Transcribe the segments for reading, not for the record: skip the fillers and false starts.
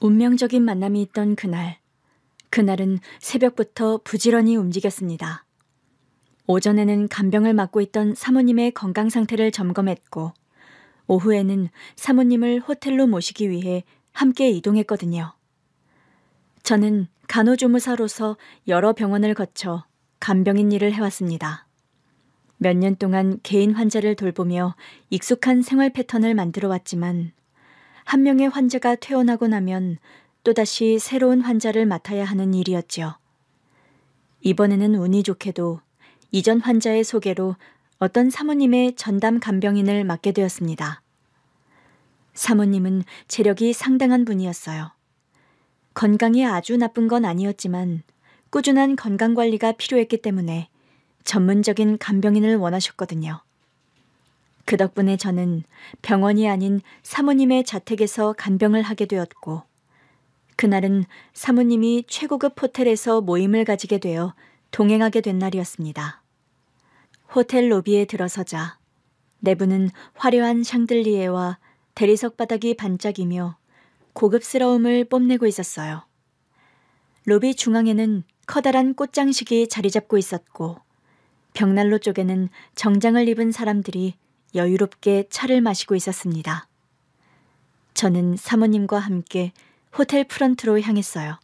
운명적인 만남이 있던 그날은 새벽부터 부지런히 움직였습니다. 오전에는 간병을 맡고 있던 사모님의 건강 상태를 점검했고, 오후에는 사모님을 호텔로 모시기 위해 함께 이동했거든요. 저는 간호조무사로서 여러 병원을 거쳐 간병인 일을 해왔습니다. 몇 년 동안 개인 환자를 돌보며 익숙한 생활 패턴을 만들어 왔지만, 한 명의 환자가 퇴원하고 나면 또다시 새로운 환자를 맡아야 하는 일이었죠. 이번에는 운이 좋게도 이전 환자의 소개로 어떤 사모님의 전담 간병인을 맡게 되었습니다. 사모님은 체력이 상당한 분이었어요. 건강이 아주 나쁜 건 아니었지만 꾸준한 건강관리가 필요했기 때문에 전문적인 간병인을 원하셨거든요. 그 덕분에 저는 병원이 아닌 사모님의 자택에서 간병을 하게 되었고, 그날은 사모님이 최고급 호텔에서 모임을 가지게 되어 동행하게 된 날이었습니다. 호텔 로비에 들어서자 내부는 화려한 샹들리에와 대리석 바닥이 반짝이며 고급스러움을 뽐내고 있었어요. 로비 중앙에는 커다란 꽃장식이 자리 잡고 있었고, 벽난로 쪽에는 정장을 입은 사람들이 여유롭게 차를 마시고 있었습니다. 저는 사모님과 함께 호텔 프런트로 향했어요.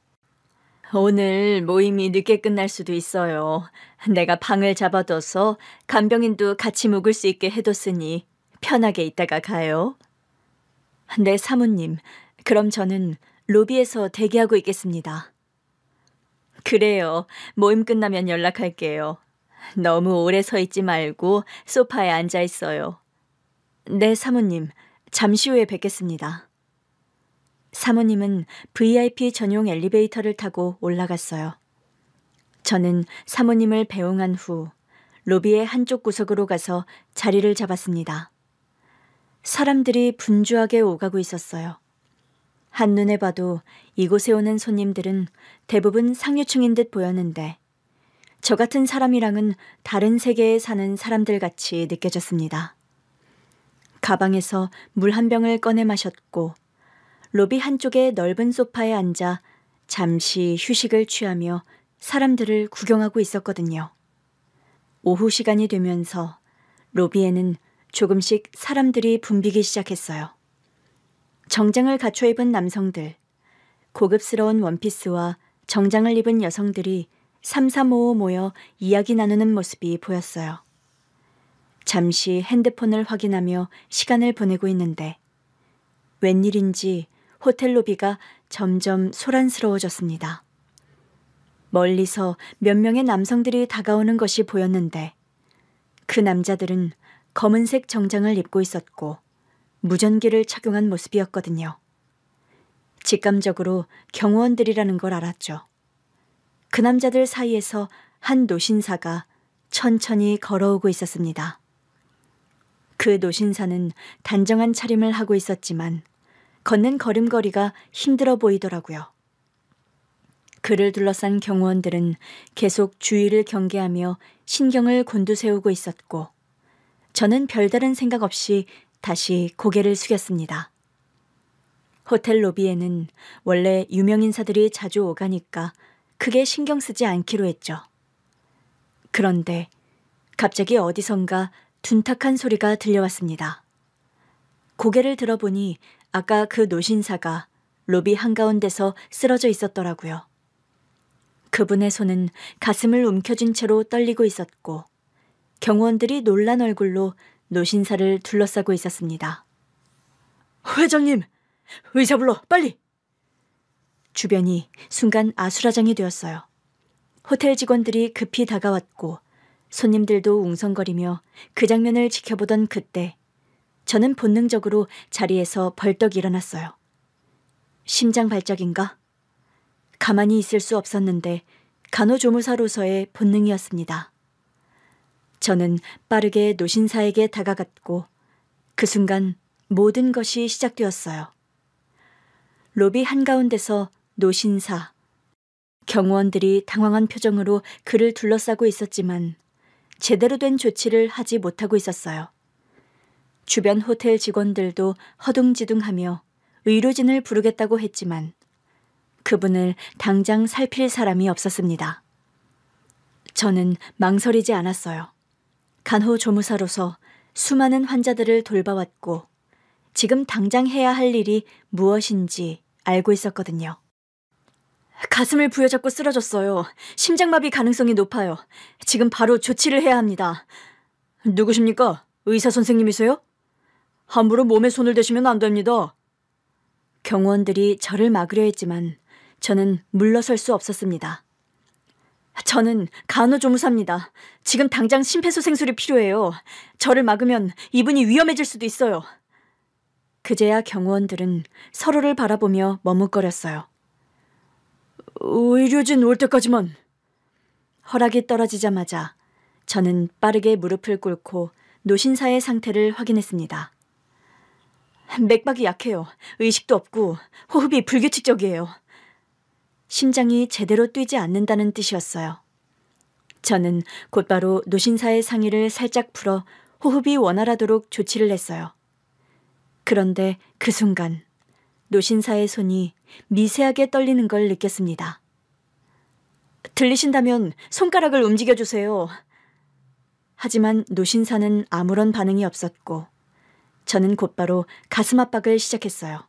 오늘 모임이 늦게 끝날 수도 있어요. 내가 방을 잡아둬서 간병인도 같이 묵을 수 있게 해뒀으니 편하게 있다가 가요. 네, 사모님. 그럼 저는 로비에서 대기하고 있겠습니다. 그래요. 모임 끝나면 연락할게요. 너무 오래 서 있지 말고 소파에 앉아 있어요. 네, 사모님. 잠시 후에 뵙겠습니다. 사모님은 VIP 전용 엘리베이터를 타고 올라갔어요. 저는 사모님을 배웅한 후 로비의 한쪽 구석으로 가서 자리를 잡았습니다. 사람들이 분주하게 오가고 있었어요. 한눈에 봐도 이곳에 오는 손님들은 대부분 상류층인 듯 보였는데, 저 같은 사람이랑은 다른 세계에 사는 사람들 같이 느껴졌습니다. 가방에서 물 한 병을 꺼내 마셨고, 로비 한쪽의 넓은 소파에 앉아 잠시 휴식을 취하며 사람들을 구경하고 있었거든요. 오후 시간이 되면서 로비에는 조금씩 사람들이 붐비기 시작했어요. 정장을 갖춰 입은 남성들, 고급스러운 원피스와 정장을 입은 여성들이 삼삼오오 모여 이야기 나누는 모습이 보였어요. 잠시 핸드폰을 확인하며 시간을 보내고 있는데, 웬일인지 호텔 로비가 점점 소란스러워졌습니다. 멀리서 몇 명의 남성들이 다가오는 것이 보였는데, 그 남자들은 검은색 정장을 입고 있었고 무전기를 착용한 모습이었거든요. 직감적으로 경호원들이라는 걸 알았죠. 그 남자들 사이에서 한 노신사가 천천히 걸어오고 있었습니다. 그 노신사는 단정한 차림을 하고 있었지만 걷는 걸음걸이가 힘들어 보이더라고요. 그를 둘러싼 경호원들은 계속 주위를 경계하며 신경을 곤두세우고 있었고, 저는 별다른 생각 없이 다시 고개를 숙였습니다. 호텔 로비에는 원래 유명 인사들이 자주 오가니까 크게 신경 쓰지 않기로 했죠. 그런데 갑자기 어디선가 둔탁한 소리가 들려왔습니다. 고개를 들어보니 아까 그 노신사가 로비 한가운데서 쓰러져 있었더라고요. 그분의 손은 가슴을 움켜쥔 채로 떨리고 있었고, 경호원들이 놀란 얼굴로 노신사를 둘러싸고 있었습니다. 회장님! 의사 불러! 빨리! 주변이 순간 아수라장이 되었어요. 호텔 직원들이 급히 다가왔고 손님들도 웅성거리며 그 장면을 지켜보던 그때, 저는 본능적으로 자리에서 벌떡 일어났어요. 심장 발작인가? 가만히 있을 수 없었는데 간호조무사로서의 본능이었습니다. 저는 빠르게 노신사에게 다가갔고 그 순간 모든 것이 시작되었어요. 로비 한가운데서 노신사, 경호원들이 당황한 표정으로 그를 둘러싸고 있었지만 제대로 된 조치를 하지 못하고 있었어요. 주변 호텔 직원들도 허둥지둥하며 의료진을 부르겠다고 했지만 그분을 당장 살필 사람이 없었습니다. 저는 망설이지 않았어요. 간호조무사로서 수많은 환자들을 돌봐왔고 지금 당장 해야 할 일이 무엇인지 알고 있었거든요. 가슴을 부여잡고 쓰러졌어요. 심장마비 가능성이 높아요. 지금 바로 조치를 해야 합니다. 누구십니까? 의사 선생님이세요? 함부로 몸에 손을 대시면 안 됩니다. 경호원들이 저를 막으려 했지만 저는 물러설 수 없었습니다. 저는 간호조무사입니다. 지금 당장 심폐소생술이 필요해요. 저를 막으면 이분이 위험해질 수도 있어요. 그제야 경호원들은 서로를 바라보며 머뭇거렸어요. 의료진 올 때까지만. 허락이 떨어지자마자 저는 빠르게 무릎을 꿇고 노신사의 상태를 확인했습니다. 맥박이 약해요. 의식도 없고 호흡이 불규칙적이에요. 심장이 제대로 뛰지 않는다는 뜻이었어요. 저는 곧바로 노신사의 상의를 살짝 풀어 호흡이 원활하도록 조치를 했어요. 그런데 그 순간 노신사의 손이 미세하게 떨리는 걸 느꼈습니다. 들리신다면 손가락을 움직여주세요. 하지만 노신사는 아무런 반응이 없었고 저는 곧바로 가슴 압박을 시작했어요.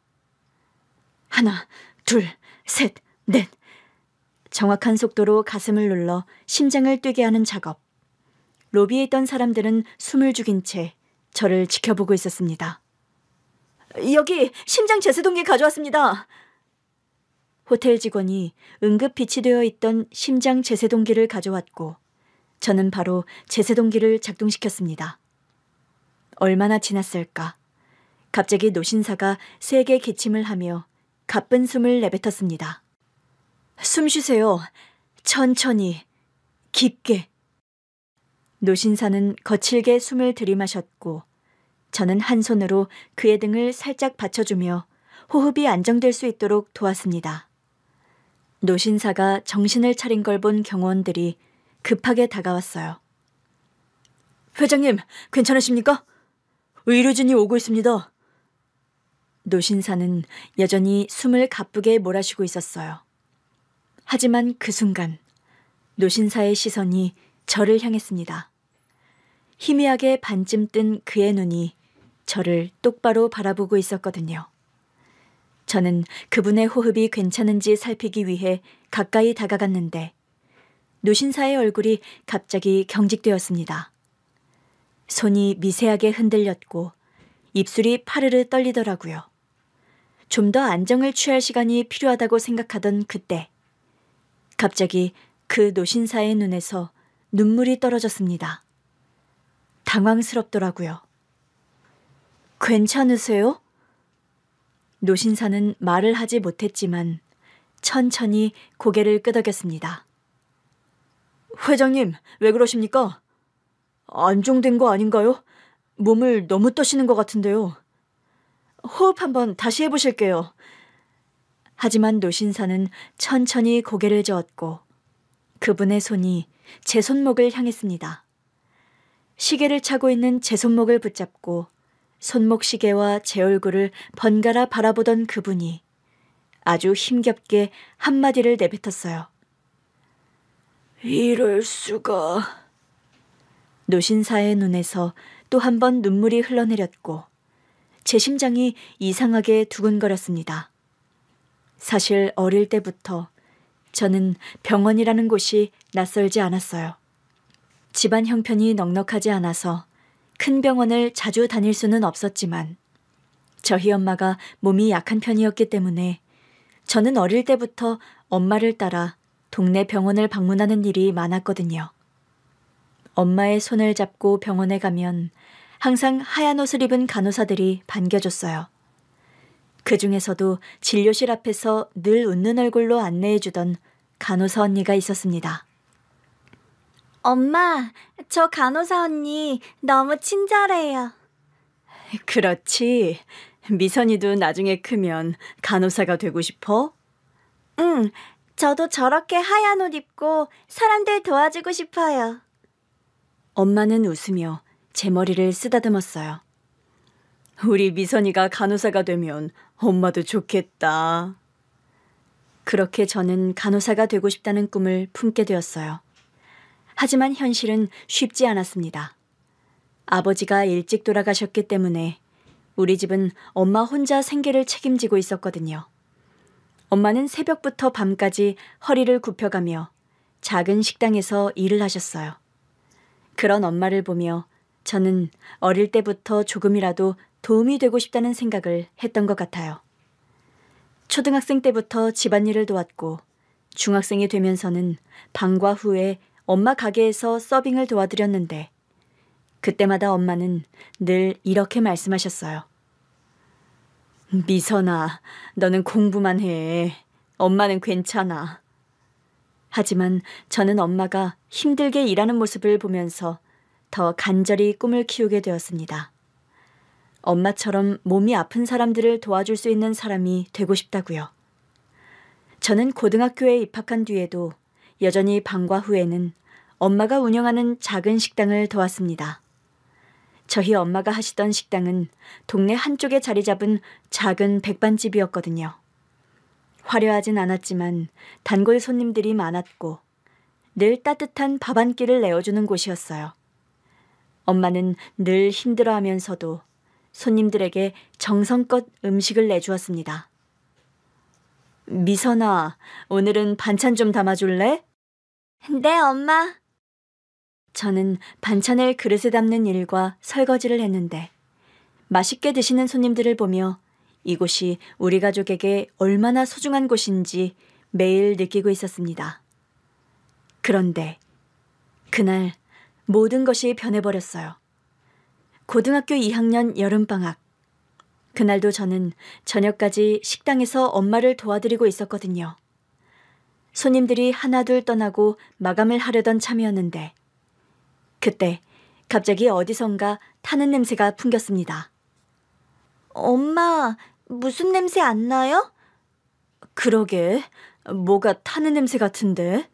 하나, 둘, 셋, 넷. 정확한 속도로 가슴을 눌러 심장을 뛰게 하는 작업. 로비에 있던 사람들은 숨을 죽인 채 저를 지켜보고 있었습니다. 여기 심장 제세동기 가져왔습니다. 호텔 직원이 응급 비치되어 있던 심장 제세동기를 가져왔고 저는 바로 제세동기를 작동시켰습니다. 얼마나 지났을까? 갑자기 노신사가 세게 기침을 하며 가쁜 숨을 내뱉었습니다. 숨 쉬세요. 천천히, 깊게. 노신사는 거칠게 숨을 들이마셨고 저는 한 손으로 그의 등을 살짝 받쳐주며 호흡이 안정될 수 있도록 도왔습니다. 노신사가 정신을 차린 걸 본 경호원들이 급하게 다가왔어요. 회장님, 괜찮으십니까? 의료진이 오고 있습니다. 노신사는 여전히 숨을 가쁘게 몰아쉬고 있었어요. 하지만 그 순간 노신사의 시선이 저를 향했습니다. 희미하게 반쯤 뜬 그의 눈이 저를 똑바로 바라보고 있었거든요. 저는 그분의 호흡이 괜찮은지 살피기 위해 가까이 다가갔는데 노신사의 얼굴이 갑자기 경직되었습니다. 손이 미세하게 흔들렸고 입술이 파르르 떨리더라고요. 좀 더 안정을 취할 시간이 필요하다고 생각하던 그때 갑자기 그 노신사의 눈에서 눈물이 떨어졌습니다. 당황스럽더라고요. 괜찮으세요? 노신사는 말을 하지 못했지만 천천히 고개를 끄덕였습니다. 회장님, 왜 그러십니까? 안정된 거 아닌가요? 몸을 너무 떠시는 것 같은데요. 호흡 한번 다시 해보실게요. 하지만 노신사는 천천히 고개를 저었고 그분의 손이 제 손목을 향했습니다. 시계를 차고 있는 제 손목을 붙잡고 손목 시계와 제 얼굴을 번갈아 바라보던 그분이 아주 힘겹게 한마디를 내뱉었어요. 이럴 수가. 노신사의 눈에서 또 한 번 눈물이 흘러내렸고 제 심장이 이상하게 두근거렸습니다. 사실 어릴 때부터 저는 병원이라는 곳이 낯설지 않았어요. 집안 형편이 넉넉하지 않아서 큰 병원을 자주 다닐 수는 없었지만 저희 엄마가 몸이 약한 편이었기 때문에 저는 어릴 때부터 엄마를 따라 동네 병원을 방문하는 일이 많았거든요. 엄마의 손을 잡고 병원에 가면 항상 하얀 옷을 입은 간호사들이 반겨줬어요. 그 중에서도 진료실 앞에서 늘 웃는 얼굴로 안내해주던 간호사 언니가 있었습니다. 엄마, 저 간호사 언니 너무 친절해요. 그렇지. 미선이도 나중에 크면 간호사가 되고 싶어? 응, 저도 저렇게 하얀 옷 입고 사람들 도와주고 싶어요. 엄마는 웃으며 제 머리를 쓰다듬었어요. 우리 미선이가 간호사가 되면 엄마도 좋겠다. 그렇게 저는 간호사가 되고 싶다는 꿈을 품게 되었어요. 하지만 현실은 쉽지 않았습니다. 아버지가 일찍 돌아가셨기 때문에 우리 집은 엄마 혼자 생계를 책임지고 있었거든요. 엄마는 새벽부터 밤까지 허리를 굽혀가며 작은 식당에서 일을 하셨어요. 그런 엄마를 보며 저는 어릴 때부터 조금이라도 도움이 되고 싶다는 생각을 했던 것 같아요. 초등학생 때부터 집안일을 도왔고 중학생이 되면서는 방과 후에 엄마 가게에서 서빙을 도와드렸는데 그때마다 엄마는 늘 이렇게 말씀하셨어요. 미선아, 너는 공부만 해. 엄마는 괜찮아. 하지만 저는 엄마가 힘들게 일하는 모습을 보면서 더 간절히 꿈을 키우게 되었습니다. 엄마처럼 몸이 아픈 사람들을 도와줄 수 있는 사람이 되고 싶다고요. 저는 고등학교에 입학한 뒤에도 여전히 방과 후에는 엄마가 운영하는 작은 식당을 도왔습니다. 저희 엄마가 하시던 식당은 동네 한쪽에 자리 잡은 작은 백반집이었거든요. 화려하진 않았지만 단골 손님들이 많았고 늘 따뜻한 밥 한 끼를 내어주는 곳이었어요. 엄마는 늘 힘들어하면서도 손님들에게 정성껏 음식을 내주었습니다. 미선아, 오늘은 반찬 좀 담아줄래? 네, 엄마. 저는 반찬을 그릇에 담는 일과 설거지를 했는데 맛있게 드시는 손님들을 보며 이곳이 우리 가족에게 얼마나 소중한 곳인지 매일 느끼고 있었습니다. 그런데 그날 모든 것이 변해버렸어요. 고등학교 2학년 여름방학. 그날도 저는 저녁까지 식당에서 엄마를 도와드리고 있었거든요. 손님들이 하나둘 떠나고 마감을 하려던 참이었는데 그때 갑자기 어디선가 타는 냄새가 풍겼습니다. 엄마, 무슨 냄새 안 나요? 그러게, 뭐가 타는 냄새 같은데?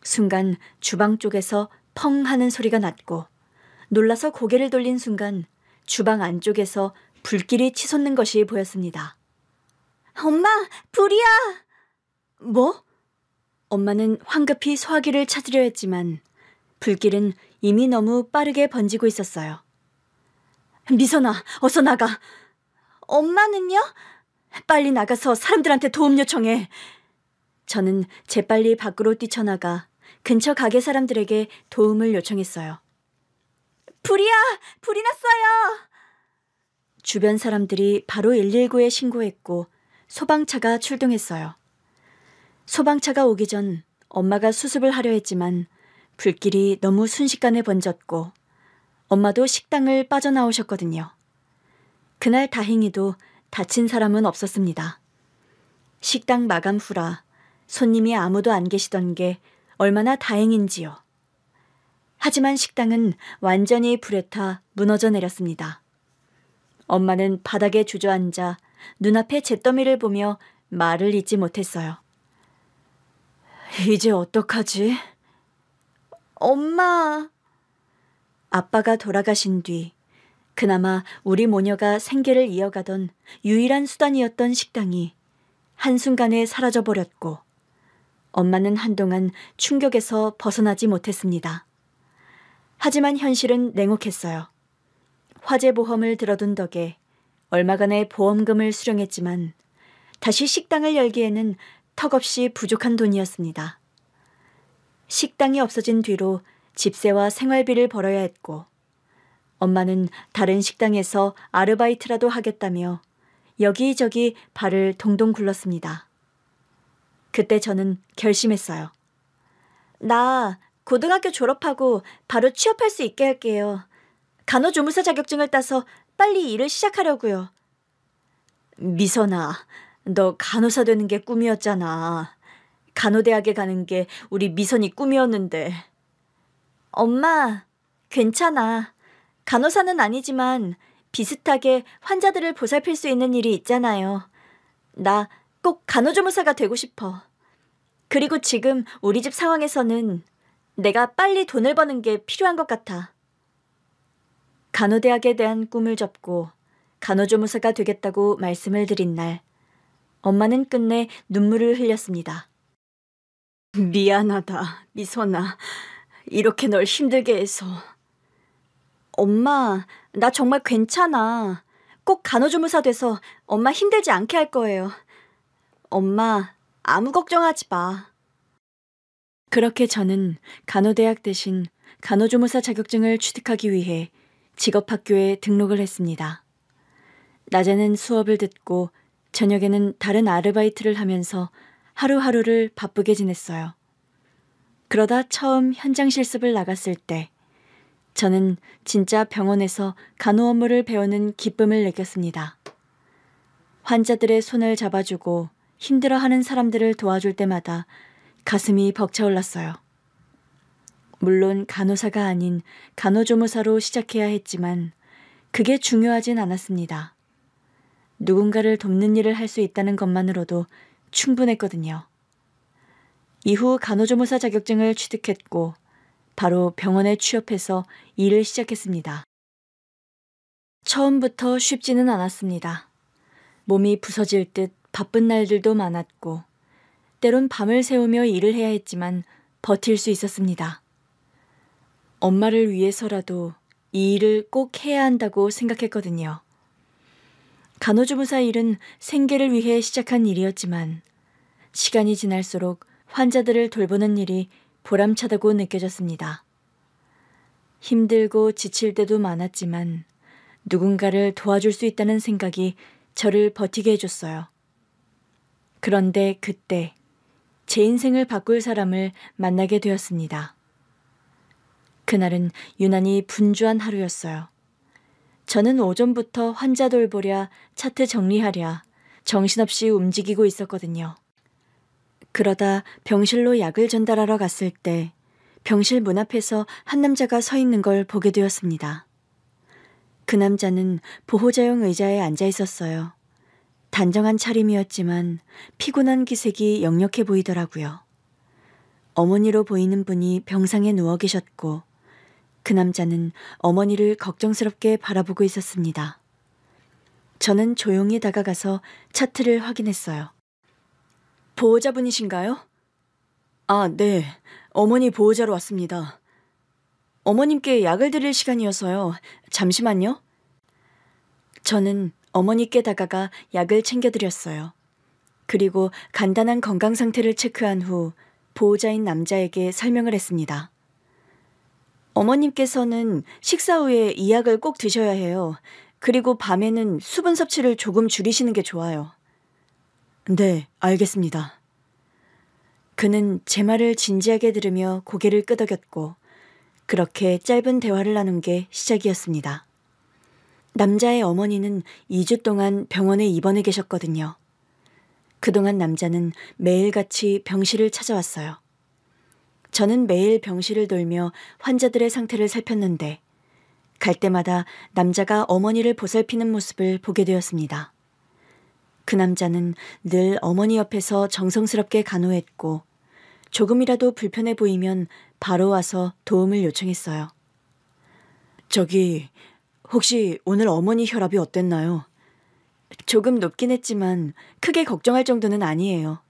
순간 주방 쪽에서 펑 하는 소리가 났고 놀라서 고개를 돌린 순간 주방 안쪽에서 불길이 치솟는 것이 보였습니다. 엄마, 불이야! 뭐? 엄마는 황급히 소화기를 찾으려 했지만 불길은 이미 너무 빠르게 번지고 있었어요. 미선아, 어서 나가. 엄마는요? 빨리 나가서 사람들한테 도움 요청해. 저는 재빨리 밖으로 뛰쳐나가 근처 가게 사람들에게 도움을 요청했어요. 불이야! 불이 났어요! 주변 사람들이 바로 119에 신고했고 소방차가 출동했어요. 소방차가 오기 전 엄마가 수습을 하려 했지만 불길이 너무 순식간에 번졌고 엄마도 식당을 빠져나오셨거든요. 그날 다행히도 다친 사람은 없었습니다. 식당 마감 후라 손님이 아무도 안 계시던 게 얼마나 다행인지요. 하지만 식당은 완전히 불에 타 무너져 내렸습니다. 엄마는 바닥에 주저앉아 눈앞에 잿더미를 보며 말을 잇지 못했어요. 이제 어떡하지? 엄마. 아빠가 돌아가신 뒤 그나마 우리 모녀가 생계를 이어가던 유일한 수단이었던 식당이 한순간에 사라져버렸고 엄마는 한동안 충격에서 벗어나지 못했습니다. 하지만 현실은 냉혹했어요. 화재보험을 들어둔 덕에 얼마간의 보험금을 수령했지만 다시 식당을 열기에는 턱없이 부족한 돈이었습니다. 식당이 없어진 뒤로 집세와 생활비를 벌어야 했고 엄마는 다른 식당에서 아르바이트라도 하겠다며 여기저기 발을 동동 굴렀습니다. 그때 저는 결심했어요. 나 고등학교 졸업하고 바로 취업할 수 있게 할게요. 간호조무사 자격증을 따서 빨리 일을 시작하려고요. 미선아, 너 간호사 되는 게 꿈이었잖아. 간호대학에 가는 게 우리 미선이 꿈이었는데. 엄마, 괜찮아. 간호사는 아니지만 비슷하게 환자들을 보살필 수 있는 일이 있잖아요. 나 꼭 간호조무사가 되고 싶어. 그리고 지금 우리 집 상황에서는 내가 빨리 돈을 버는 게 필요한 것 같아. 간호대학에 대한 꿈을 접고 간호조무사가 되겠다고 말씀을 드린 날 엄마는 끝내 눈물을 흘렸습니다. 미안하다, 미선아. 이렇게 널 힘들게 해서. 엄마, 나 정말 괜찮아. 꼭 간호조무사 돼서 엄마 힘들지 않게 할 거예요. 엄마, 아무 걱정하지 마. 그렇게 저는 간호대학 대신 간호조무사 자격증을 취득하기 위해 직업학교에 등록을 했습니다. 낮에는 수업을 듣고 저녁에는 다른 아르바이트를 하면서 하루하루를 바쁘게 지냈어요. 그러다 처음 현장 실습을 나갔을 때 저는 진짜 병원에서 간호 업무를 배우는 기쁨을 느꼈습니다. 환자들의 손을 잡아주고 힘들어하는 사람들을 도와줄 때마다 가슴이 벅차올랐어요. 물론 간호사가 아닌 간호조무사로 시작해야 했지만 그게 중요하진 않았습니다. 누군가를 돕는 일을 할 수 있다는 것만으로도 충분했거든요. 이후 간호조무사 자격증을 취득했고 바로 병원에 취업해서 일을 시작했습니다. 처음부터 쉽지는 않았습니다. 몸이 부서질 듯 바쁜 날들도 많았고 때론 밤을 새우며 일을 해야 했지만 버틸 수 있었습니다. 엄마를 위해서라도 이 일을 꼭 해야 한다고 생각했거든요. 간호조무사 일은 생계를 위해 시작한 일이었지만 시간이 지날수록 환자들을 돌보는 일이 보람차다고 느껴졌습니다. 힘들고 지칠 때도 많았지만 누군가를 도와줄 수 있다는 생각이 저를 버티게 해줬어요. 그런데 그때 제 인생을 바꿀 사람을 만나게 되었습니다. 그날은 유난히 분주한 하루였어요. 저는 오전부터 환자 돌보랴, 차트 정리하랴, 정신없이 움직이고 있었거든요. 그러다 병실로 약을 전달하러 갔을 때 병실 문 앞에서 한 남자가 서 있는 걸 보게 되었습니다. 그 남자는 보호자용 의자에 앉아 있었어요. 단정한 차림이었지만 피곤한 기색이 역력해 보이더라고요. 어머니로 보이는 분이 병상에 누워 계셨고 그 남자는 어머니를 걱정스럽게 바라보고 있었습니다. 저는 조용히 다가가서 차트를 확인했어요. 보호자분이신가요? 아, 네. 어머니 보호자로 왔습니다. 어머님께 약을 드릴 시간이어서요. 잠시만요. 저는 어머니께 다가가 약을 챙겨드렸어요. 그리고 간단한 건강 상태를 체크한 후 보호자인 남자에게 설명을 했습니다. 어머님께서는 식사 후에 이 약을 꼭 드셔야 해요. 그리고 밤에는 수분 섭취를 조금 줄이시는 게 좋아요. 네, 알겠습니다. 그는 제 말을 진지하게 들으며 고개를 끄덕였고 그렇게 짧은 대화를 나눈 게 시작이었습니다. 남자의 어머니는 2주 동안 병원에 입원해 계셨거든요. 그동안 남자는 매일같이 병실을 찾아왔어요. 저는 매일 병실을 돌며 환자들의 상태를 살폈는데 갈 때마다 남자가 어머니를 보살피는 모습을 보게 되었습니다. 그 남자는 늘 어머니 옆에서 정성스럽게 간호했고 조금이라도 불편해 보이면 바로 와서 도움을 요청했어요. 저기, 혹시 오늘 어머니 혈압이 어땠나요? 조금 높긴 했지만 크게 걱정할 정도는 아니에요.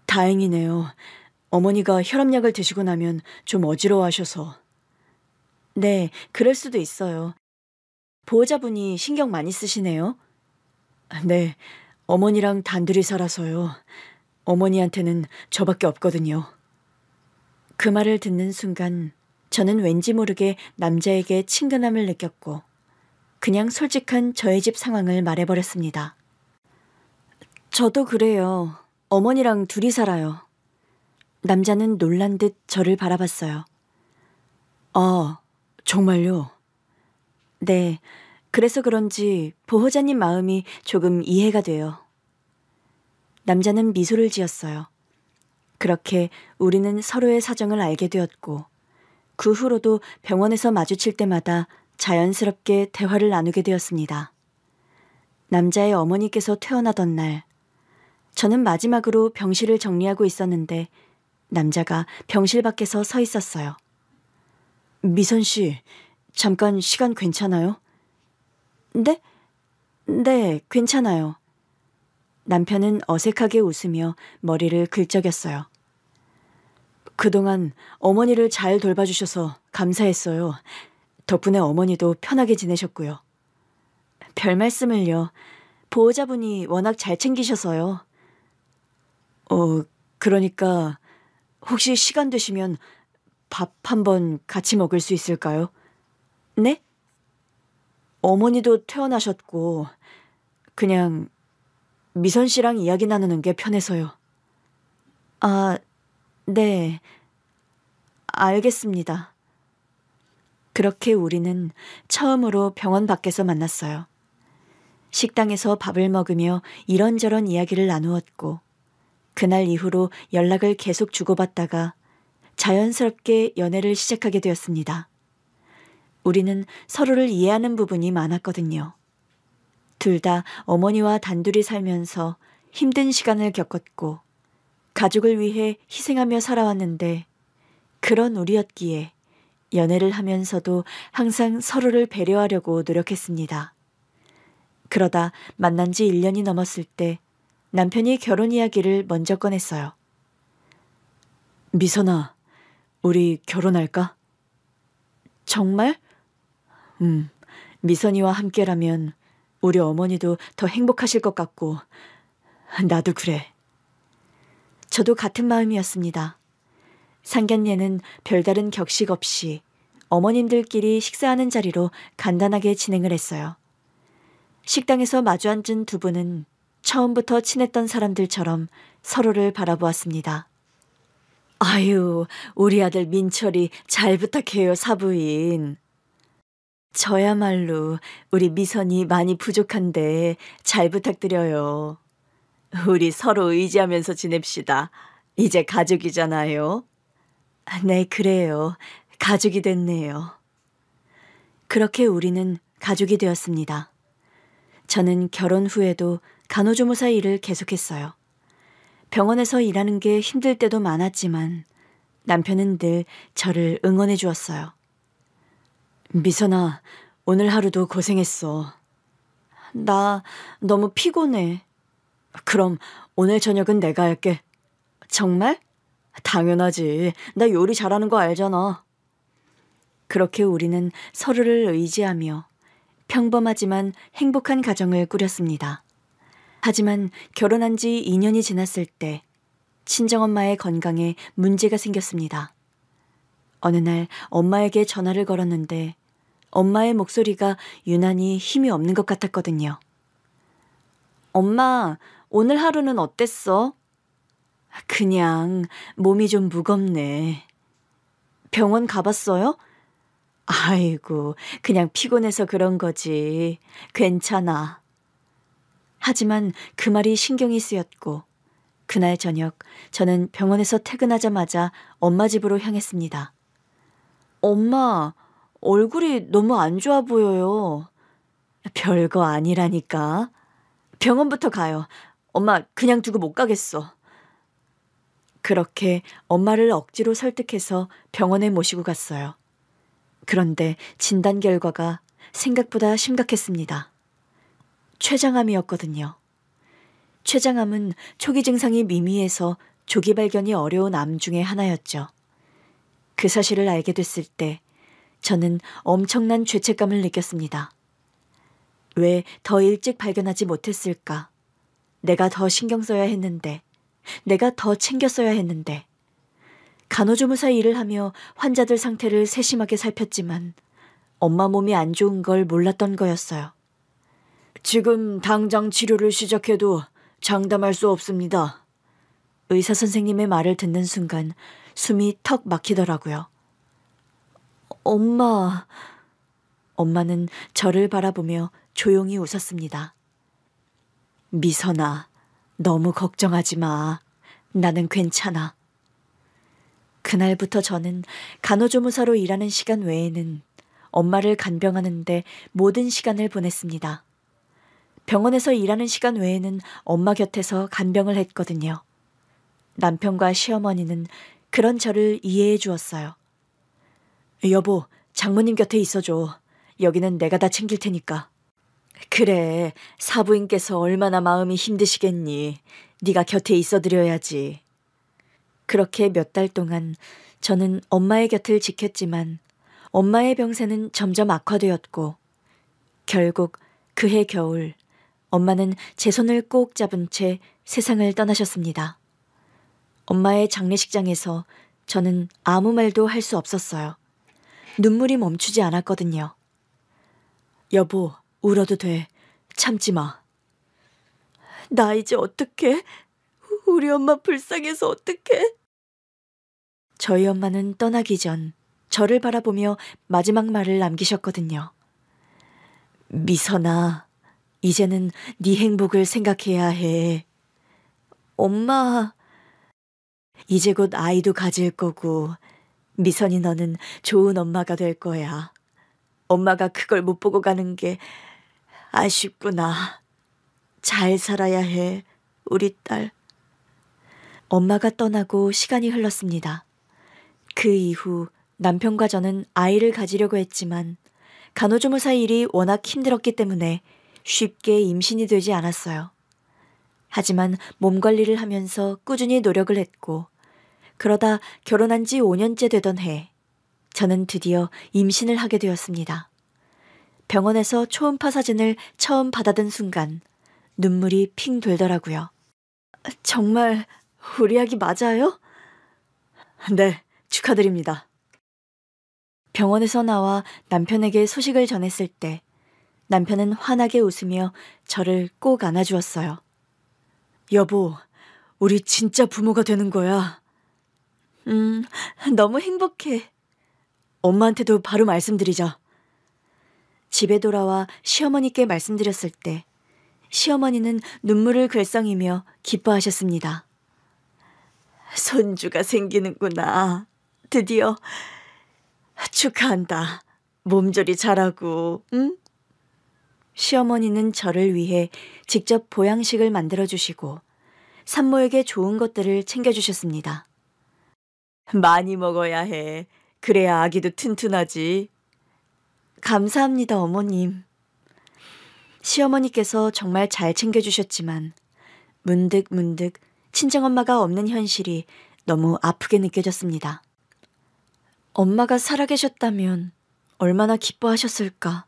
다행이네요. 어머니가 혈압약을 드시고 나면 좀 어지러워하셔서. 네, 그럴 수도 있어요. 보호자분이 신경 많이 쓰시네요. 네, 어머니랑 단둘이 살아서요. 어머니한테는 저밖에 없거든요. 그 말을 듣는 순간 저는 왠지 모르게 남자에게 친근함을 느꼈고 그냥 솔직한 저의 집 상황을 말해버렸습니다. 저도 그래요. 어머니랑 둘이 살아요. 남자는 놀란 듯 저를 바라봤어요. 아, 정말요? 네, 그래서 그런지 보호자님 마음이 조금 이해가 돼요. 남자는 미소를 지었어요. 그렇게 우리는 서로의 사정을 알게 되었고 그 후로도 병원에서 마주칠 때마다 자연스럽게 대화를 나누게 되었습니다. 남자의 어머니께서 퇴원하던 날, 저는 마지막으로 병실을 정리하고 있었는데 남자가 병실 밖에서 서 있었어요. 미선 씨, 잠깐 시간 괜찮아요? 네? 네, 괜찮아요. 남편은 어색하게 웃으며 머리를 긁적였어요. 그동안 어머니를 잘 돌봐주셔서 감사했어요. 덕분에 어머니도 편하게 지내셨고요. 별 말씀을요. 보호자분이 워낙 잘 챙기셔서요. 그러니까 혹시 시간 되시면 밥 한번 같이 먹을 수 있을까요? 네? 어머니도 퇴원하셨고 그냥 미선 씨랑 이야기 나누는 게 편해서요. 아, 네. 알겠습니다. 그렇게 우리는 처음으로 병원 밖에서 만났어요. 식당에서 밥을 먹으며 이런저런 이야기를 나누었고 그날 이후로 연락을 계속 주고받다가 자연스럽게 연애를 시작하게 되었습니다. 우리는 서로를 이해하는 부분이 많았거든요. 둘 다 어머니와 단둘이 살면서 힘든 시간을 겪었고 가족을 위해 희생하며 살아왔는데 그런 우리였기에 연애를 하면서도 항상 서로를 배려하려고 노력했습니다. 그러다 만난 지 1년이 넘었을 때 남편이 결혼 이야기를 먼저 꺼냈어요. 미선아, 우리 결혼할까? 정말? 미선이와 함께라면 우리 어머니도 더 행복하실 것 같고 나도 그래. 저도 같은 마음이었습니다. 상견례는 별다른 격식 없이 어머님들끼리 식사하는 자리로 간단하게 진행을 했어요. 식당에서 마주 앉은 두 분은 처음부터 친했던 사람들처럼 서로를 바라보았습니다. 아유, 우리 아들 민철이 잘 부탁해요, 사부인. 저야말로 우리 미선이 많이 부족한데 잘 부탁드려요. 우리 서로 의지하면서 지냅시다. 이제 가족이잖아요. 네, 그래요. 가족이 됐네요. 그렇게 우리는 가족이 되었습니다. 저는 결혼 후에도 간호조무사 일을 계속했어요. 병원에서 일하는 게 힘들 때도 많았지만 남편은 늘 저를 응원해 주었어요. 미선아, 오늘 하루도 고생했어. 나 너무 피곤해. 그럼 오늘 저녁은 내가 할게. 정말? 당연하지. 나 요리 잘하는 거 알잖아. 그렇게 우리는 서로를 의지하며 평범하지만 행복한 가정을 꾸렸습니다. 하지만 결혼한 지 2년이 지났을 때 친정엄마의 건강에 문제가 생겼습니다. 어느 날 엄마에게 전화를 걸었는데 엄마의 목소리가 유난히 힘이 없는 것 같았거든요. 엄마, 오늘 하루는 어땠어? 그냥 몸이 좀 무겁네. 병원 가봤어요? 아이고, 그냥 피곤해서 그런 거지. 괜찮아. 하지만 그 말이 신경이 쓰였고 그날 저녁 저는 병원에서 퇴근하자마자 엄마 집으로 향했습니다. 엄마, 얼굴이 너무 안 좋아 보여요. 별거 아니라니까. 병원부터 가요. 엄마 그냥 두고 못 가겠어. 그렇게 엄마를 억지로 설득해서 병원에 모시고 갔어요. 그런데 진단 결과가 생각보다 심각했습니다. 췌장암이었거든요. 췌장암은 초기 증상이 미미해서 조기 발견이 어려운 암 중에 하나였죠. 그 사실을 알게 됐을 때 저는 엄청난 죄책감을 느꼈습니다. 왜 더 일찍 발견하지 못했을까? 내가 더 신경 써야 했는데, 내가 더 챙겼어야 했는데. 간호조무사 일을 하며 환자들 상태를 세심하게 살폈지만 엄마 몸이 안 좋은 걸 몰랐던 거였어요. 지금 당장 치료를 시작해도 장담할 수 없습니다. 의사 선생님의 말을 듣는 순간 숨이 턱 막히더라고요. 엄마는 저를 바라보며 조용히 웃었습니다. 미선아, 너무 걱정하지 마. 나는 괜찮아. 그날부터 저는 간호조무사로 일하는 시간 외에는 엄마를 간병하는데 모든 시간을 보냈습니다. 병원에서 일하는 시간 외에는 엄마 곁에서 간병을 했거든요. 남편과 시어머니는 그런 저를 이해해 주었어요. 여보, 장모님 곁에 있어줘. 여기는 내가 다 챙길 테니까. 그래, 사부인께서 얼마나 마음이 힘드시겠니. 네가 곁에 있어드려야지. 그렇게 몇 달 동안 저는 엄마의 곁을 지켰지만 엄마의 병세는 점점 악화되었고 결국 그해 겨울 엄마는 제 손을 꼭 잡은 채 세상을 떠나셨습니다. 엄마의 장례식장에서 저는 아무 말도 할 수 없었어요. 눈물이 멈추지 않았거든요. 여보, 울어도 돼. 참지 마. 나 이제 어떡해? 우리 엄마 불쌍해서 어떡해? 저희 엄마는 떠나기 전 저를 바라보며 마지막 말을 남기셨거든요. 미선아, 이제는 네 행복을 생각해야 해. 엄마, 이제 곧 아이도 가질 거고 미선이 너는 좋은 엄마가 될 거야. 엄마가 그걸 못 보고 가는 게 아쉽구나. 잘 살아야 해, 우리 딸. 엄마가 떠나고 시간이 흘렀습니다. 그 이후 남편과 저는 아이를 가지려고 했지만 간호조무사 일이 워낙 힘들었기 때문에 쉽게 임신이 되지 않았어요. 하지만 몸 관리를 하면서 꾸준히 노력을 했고 그러다 결혼한 지 5년째 되던 해 저는 드디어 임신을 하게 되었습니다. 병원에서 초음파 사진을 처음 받아든 순간 눈물이 핑 돌더라고요. 정말 우리 아기 맞아요? 네, 축하드립니다. 병원에서 나와 남편에게 소식을 전했을 때 남편은 환하게 웃으며 저를 꼭 안아주었어요. 여보, 우리 진짜 부모가 되는 거야. 너무 행복해. 엄마한테도 바로 말씀드리자. 집에 돌아와 시어머니께 말씀드렸을 때 시어머니는 눈물을 글썽이며 기뻐하셨습니다. 손주가 생기는구나. 드디어. 축하한다. 몸조리 잘하고, 응? 시어머니는 저를 위해 직접 보양식을 만들어주시고 산모에게 좋은 것들을 챙겨주셨습니다. 많이 먹어야 해. 그래야 아기도 튼튼하지. 감사합니다, 어머님. 시어머니께서 정말 잘 챙겨주셨지만 문득 친정엄마가 없는 현실이 너무 아프게 느껴졌습니다. 엄마가 살아계셨다면 얼마나 기뻐하셨을까.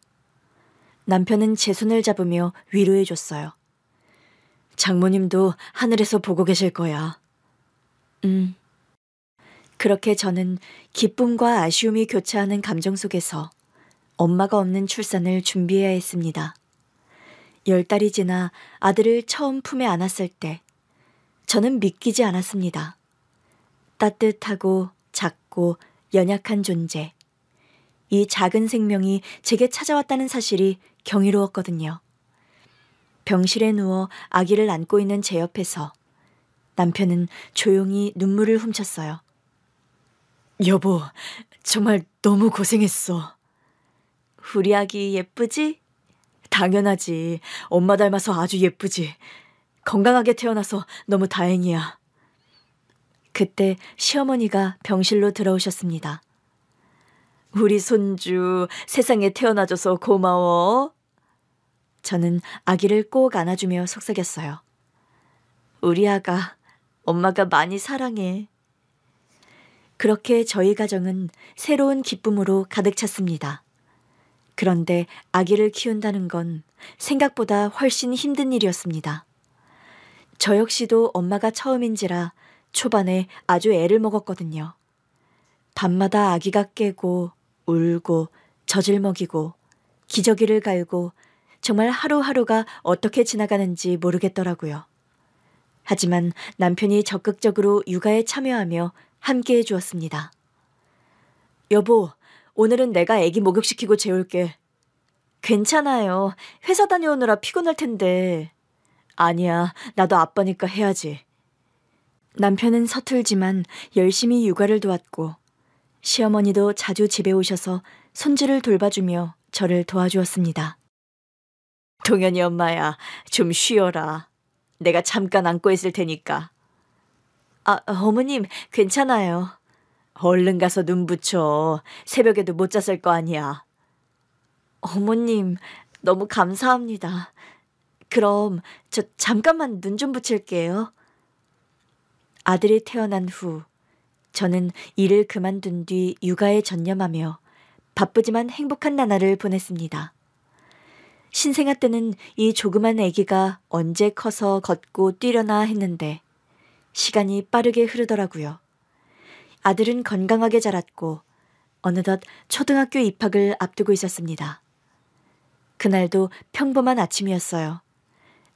남편은 제 손을 잡으며 위로해줬어요. 장모님도 하늘에서 보고 계실 거야. 그렇게 저는 기쁨과 아쉬움이 교차하는 감정 속에서 엄마가 없는 출산을 준비해야 했습니다. 10달이 지나 아들을 처음 품에 안았을 때 저는 믿기지 않았습니다. 따뜻하고 작고 연약한 존재. 이 작은 생명이 제게 찾아왔다는 사실이 경이로웠거든요. 병실에 누워 아기를 안고 있는 제 옆에서 남편은 조용히 눈물을 훔쳤어요. 여보, 정말 너무 고생했어. 우리 아기 예쁘지? 당연하지. 엄마 닮아서 아주 예쁘지. 건강하게 태어나서 너무 다행이야. 그때 시어머니가 병실로 들어오셨습니다. 우리 손주 세상에 태어나줘서 고마워. 저는 아기를 꼭 안아주며 속삭였어요. 우리 아가, 엄마가 많이 사랑해. 그렇게 저희 가정은 새로운 기쁨으로 가득 찼습니다. 그런데 아기를 키운다는 건 생각보다 훨씬 힘든 일이었습니다. 저 역시도 엄마가 처음인지라 초반에 아주 애를 먹었거든요. 밤마다 아기가 깨고 울고 젖을 먹이고 기저귀를 갈고 정말 하루하루가 어떻게 지나가는지 모르겠더라고요. 하지만 남편이 적극적으로 육아에 참여하며 함께해 주었습니다. 여보, 오늘은 내가 아기 목욕시키고 재울게. 괜찮아요. 회사 다녀오느라 피곤할 텐데. 아니야, 나도 아빠니까 해야지. 남편은 서툴지만 열심히 육아를 도왔고 시어머니도 자주 집에 오셔서 손주를 돌봐주며 저를 도와주었습니다. 동현이 엄마야, 좀 쉬어라. 내가 잠깐 안고 있을 테니까. 어머님, 괜찮아요. 얼른 가서 눈 붙여. 새벽에도 못 잤을 거 아니야. 어머님, 너무 감사합니다. 그럼 저 잠깐만 눈 좀 붙일게요. 아들이 태어난 후 저는 일을 그만둔 뒤 육아에 전념하며 바쁘지만 행복한 나날을 보냈습니다. 신생아 때는 이 조그만 아기가 언제 커서 걷고 뛰려나 했는데 시간이 빠르게 흐르더라고요. 아들은 건강하게 자랐고 어느덧 초등학교 입학을 앞두고 있었습니다. 그날도 평범한 아침이었어요.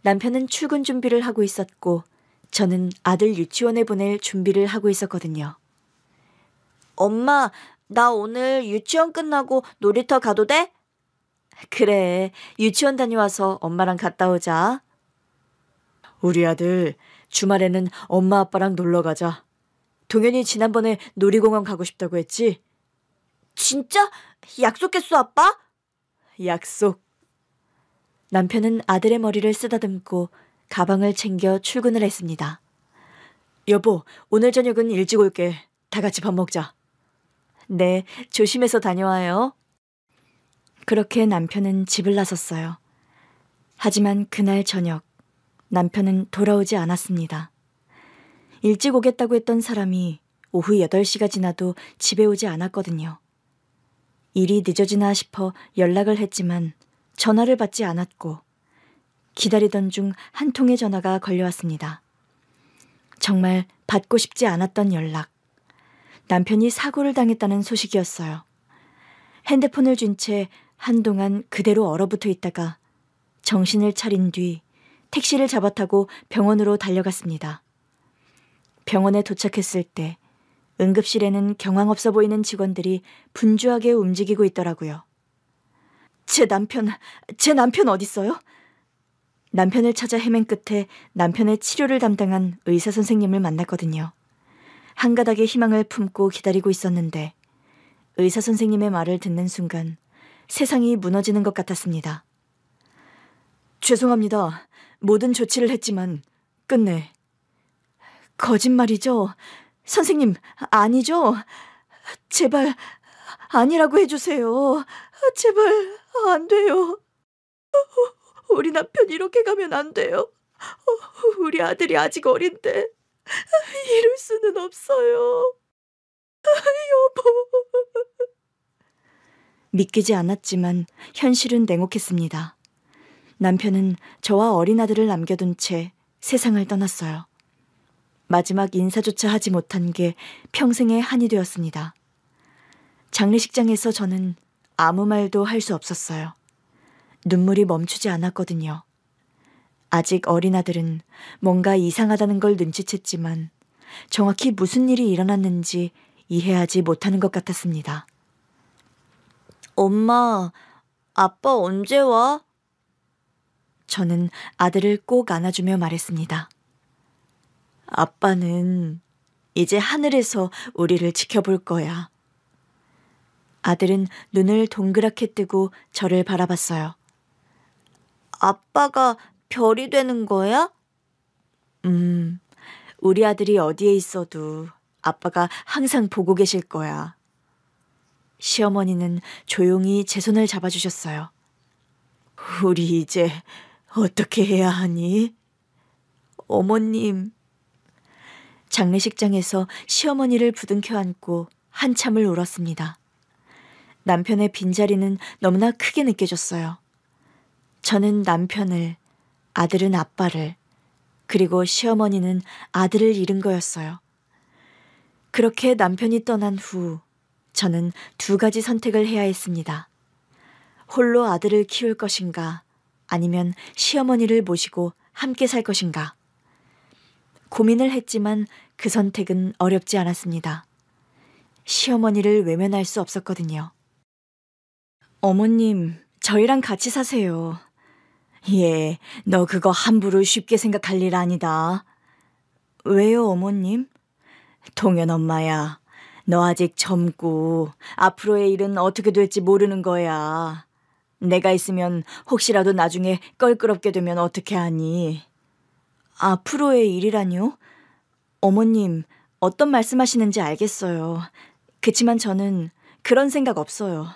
남편은 출근 준비를 하고 있었고 저는 아들 유치원에 보낼 준비를 하고 있었거든요. 엄마, 나 오늘 유치원 끝나고 놀이터 가도 돼? 그래, 유치원 다녀와서 엄마랑 갔다 오자. 우리 아들, 주말에는 엄마 아빠랑 놀러 가자. 동현이 지난번에 놀이공원 가고 싶다고 했지? 진짜? 약속했어, 아빠? 약속. 남편은 아들의 머리를 쓰다듬고 가방을 챙겨 출근을 했습니다. 여보, 오늘 저녁은 일찍 올게. 다 같이 밥 먹자. 네, 조심해서 다녀와요. 그렇게 남편은 집을 나섰어요. 하지만 그날 저녁, 남편은 돌아오지 않았습니다. 일찍 오겠다고 했던 사람이 오후 8시가 지나도 집에 오지 않았거든요. 일이 늦어지나 싶어 연락을 했지만 전화를 받지 않았고 기다리던 중 한 통의 전화가 걸려왔습니다. 정말 받고 싶지 않았던 연락. 남편이 사고를 당했다는 소식이었어요. 핸드폰을 쥔 채 한동안 그대로 얼어붙어 있다가 정신을 차린 뒤 택시를 잡아 타고 병원으로 달려갔습니다. 병원에 도착했을 때 응급실에는 경황 없어 보이는 직원들이 분주하게 움직이고 있더라고요. 제 남편 어딨어요? 남편을 찾아 헤맨 끝에 남편의 치료를 담당한 의사 선생님을 만났거든요. 한 가닥의 희망을 품고 기다리고 있었는데 의사 선생님의 말을 듣는 순간 세상이 무너지는 것 같았습니다. 죄송합니다. 모든 조치를 했지만 끝내. 거짓말이죠? 선생님, 아니죠? 제발 아니라고 해주세요. 제발 안 돼요. 우리 남편 이렇게 가면 안 돼요. 우리 아들이 아직 어린데 이럴 수는 없어요. 여보. 믿기지 않았지만 현실은 냉혹했습니다. 남편은 저와 어린 아들을 남겨둔 채 세상을 떠났어요. 마지막 인사조차 하지 못한 게 평생의 한이 되었습니다. 장례식장에서 저는 아무 말도 할 수 없었어요. 눈물이 멈추지 않았거든요. 아직 어린 아들은 뭔가 이상하다는 걸 눈치챘지만 정확히 무슨 일이 일어났는지 이해하지 못하는 것 같았습니다. 엄마, 아빠 언제 와? 저는 아들을 꼭 안아주며 말했습니다. 아빠는 이제 하늘에서 우리를 지켜볼 거야. 아들은 눈을 동그랗게 뜨고 저를 바라봤어요. 아빠가 별이 되는 거야? 우리 아들이 어디에 있어도 아빠가 항상 보고 계실 거야. 시어머니는 조용히 제 손을 잡아주셨어요. 우리 이제 어떻게 해야 하니? 어머님. 장례식장에서 시어머니를 부둥켜 안고 한참을 울었습니다. 남편의 빈자리는 너무나 크게 느껴졌어요. 저는 남편을, 아들은 아빠를, 그리고 시어머니는 아들을 잃은 거였어요. 그렇게 남편이 떠난 후 저는 2가지 선택을 해야 했습니다. 홀로 아들을 키울 것인가, 아니면 시어머니를 모시고 함께 살 것인가. 고민을 했지만 그 선택은 어렵지 않았습니다. 시어머니를 외면할 수 없었거든요. 어머님, 저희랑 같이 사세요. 예, 너 그거 함부로 쉽게 생각할 일 아니다. 왜요, 어머님? 동현 엄마야, 너 아직 젊고 앞으로의 일은 어떻게 될지 모르는 거야. 내가 있으면 혹시라도 나중에 껄끄럽게 되면 어떻게 하니? 앞으로의 일이라뇨? 어머님, 어떤 말씀하시는지 알겠어요. 그치만 저는 그런 생각 없어요.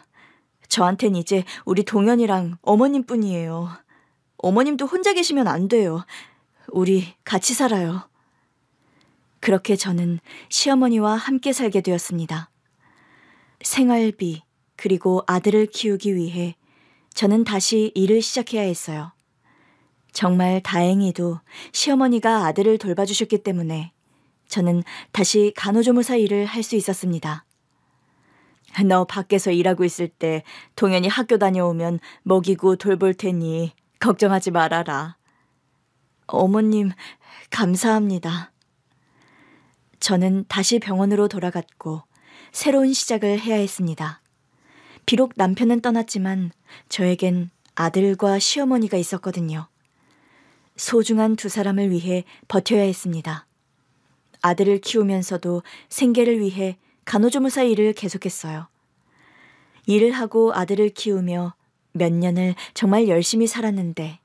저한텐 이제 우리 동현이랑 어머님뿐이에요. 어머님도 혼자 계시면 안 돼요. 우리 같이 살아요. 그렇게 저는 시어머니와 함께 살게 되었습니다. 생활비, 그리고 아들을 키우기 위해 저는 다시 일을 시작해야 했어요. 정말 다행히도 시어머니가 아들을 돌봐주셨기 때문에 저는 다시 간호조무사 일을 할 수 있었습니다. 너 밖에서 일하고 있을 때 동현이 학교 다녀오면 먹이고 돌볼 테니 걱정하지 말아라. 어머님, 감사합니다. 저는 다시 병원으로 돌아갔고 새로운 시작을 해야 했습니다. 비록 남편은 떠났지만 저에겐 아들과 시어머니가 있었거든요. 소중한 두 사람을 위해 버텨야 했습니다. 아들을 키우면서도 생계를 위해 간호조무사 일을 계속했어요. 일을 하고 아들을 키우며 몇 년을 정말 열심히 살았는데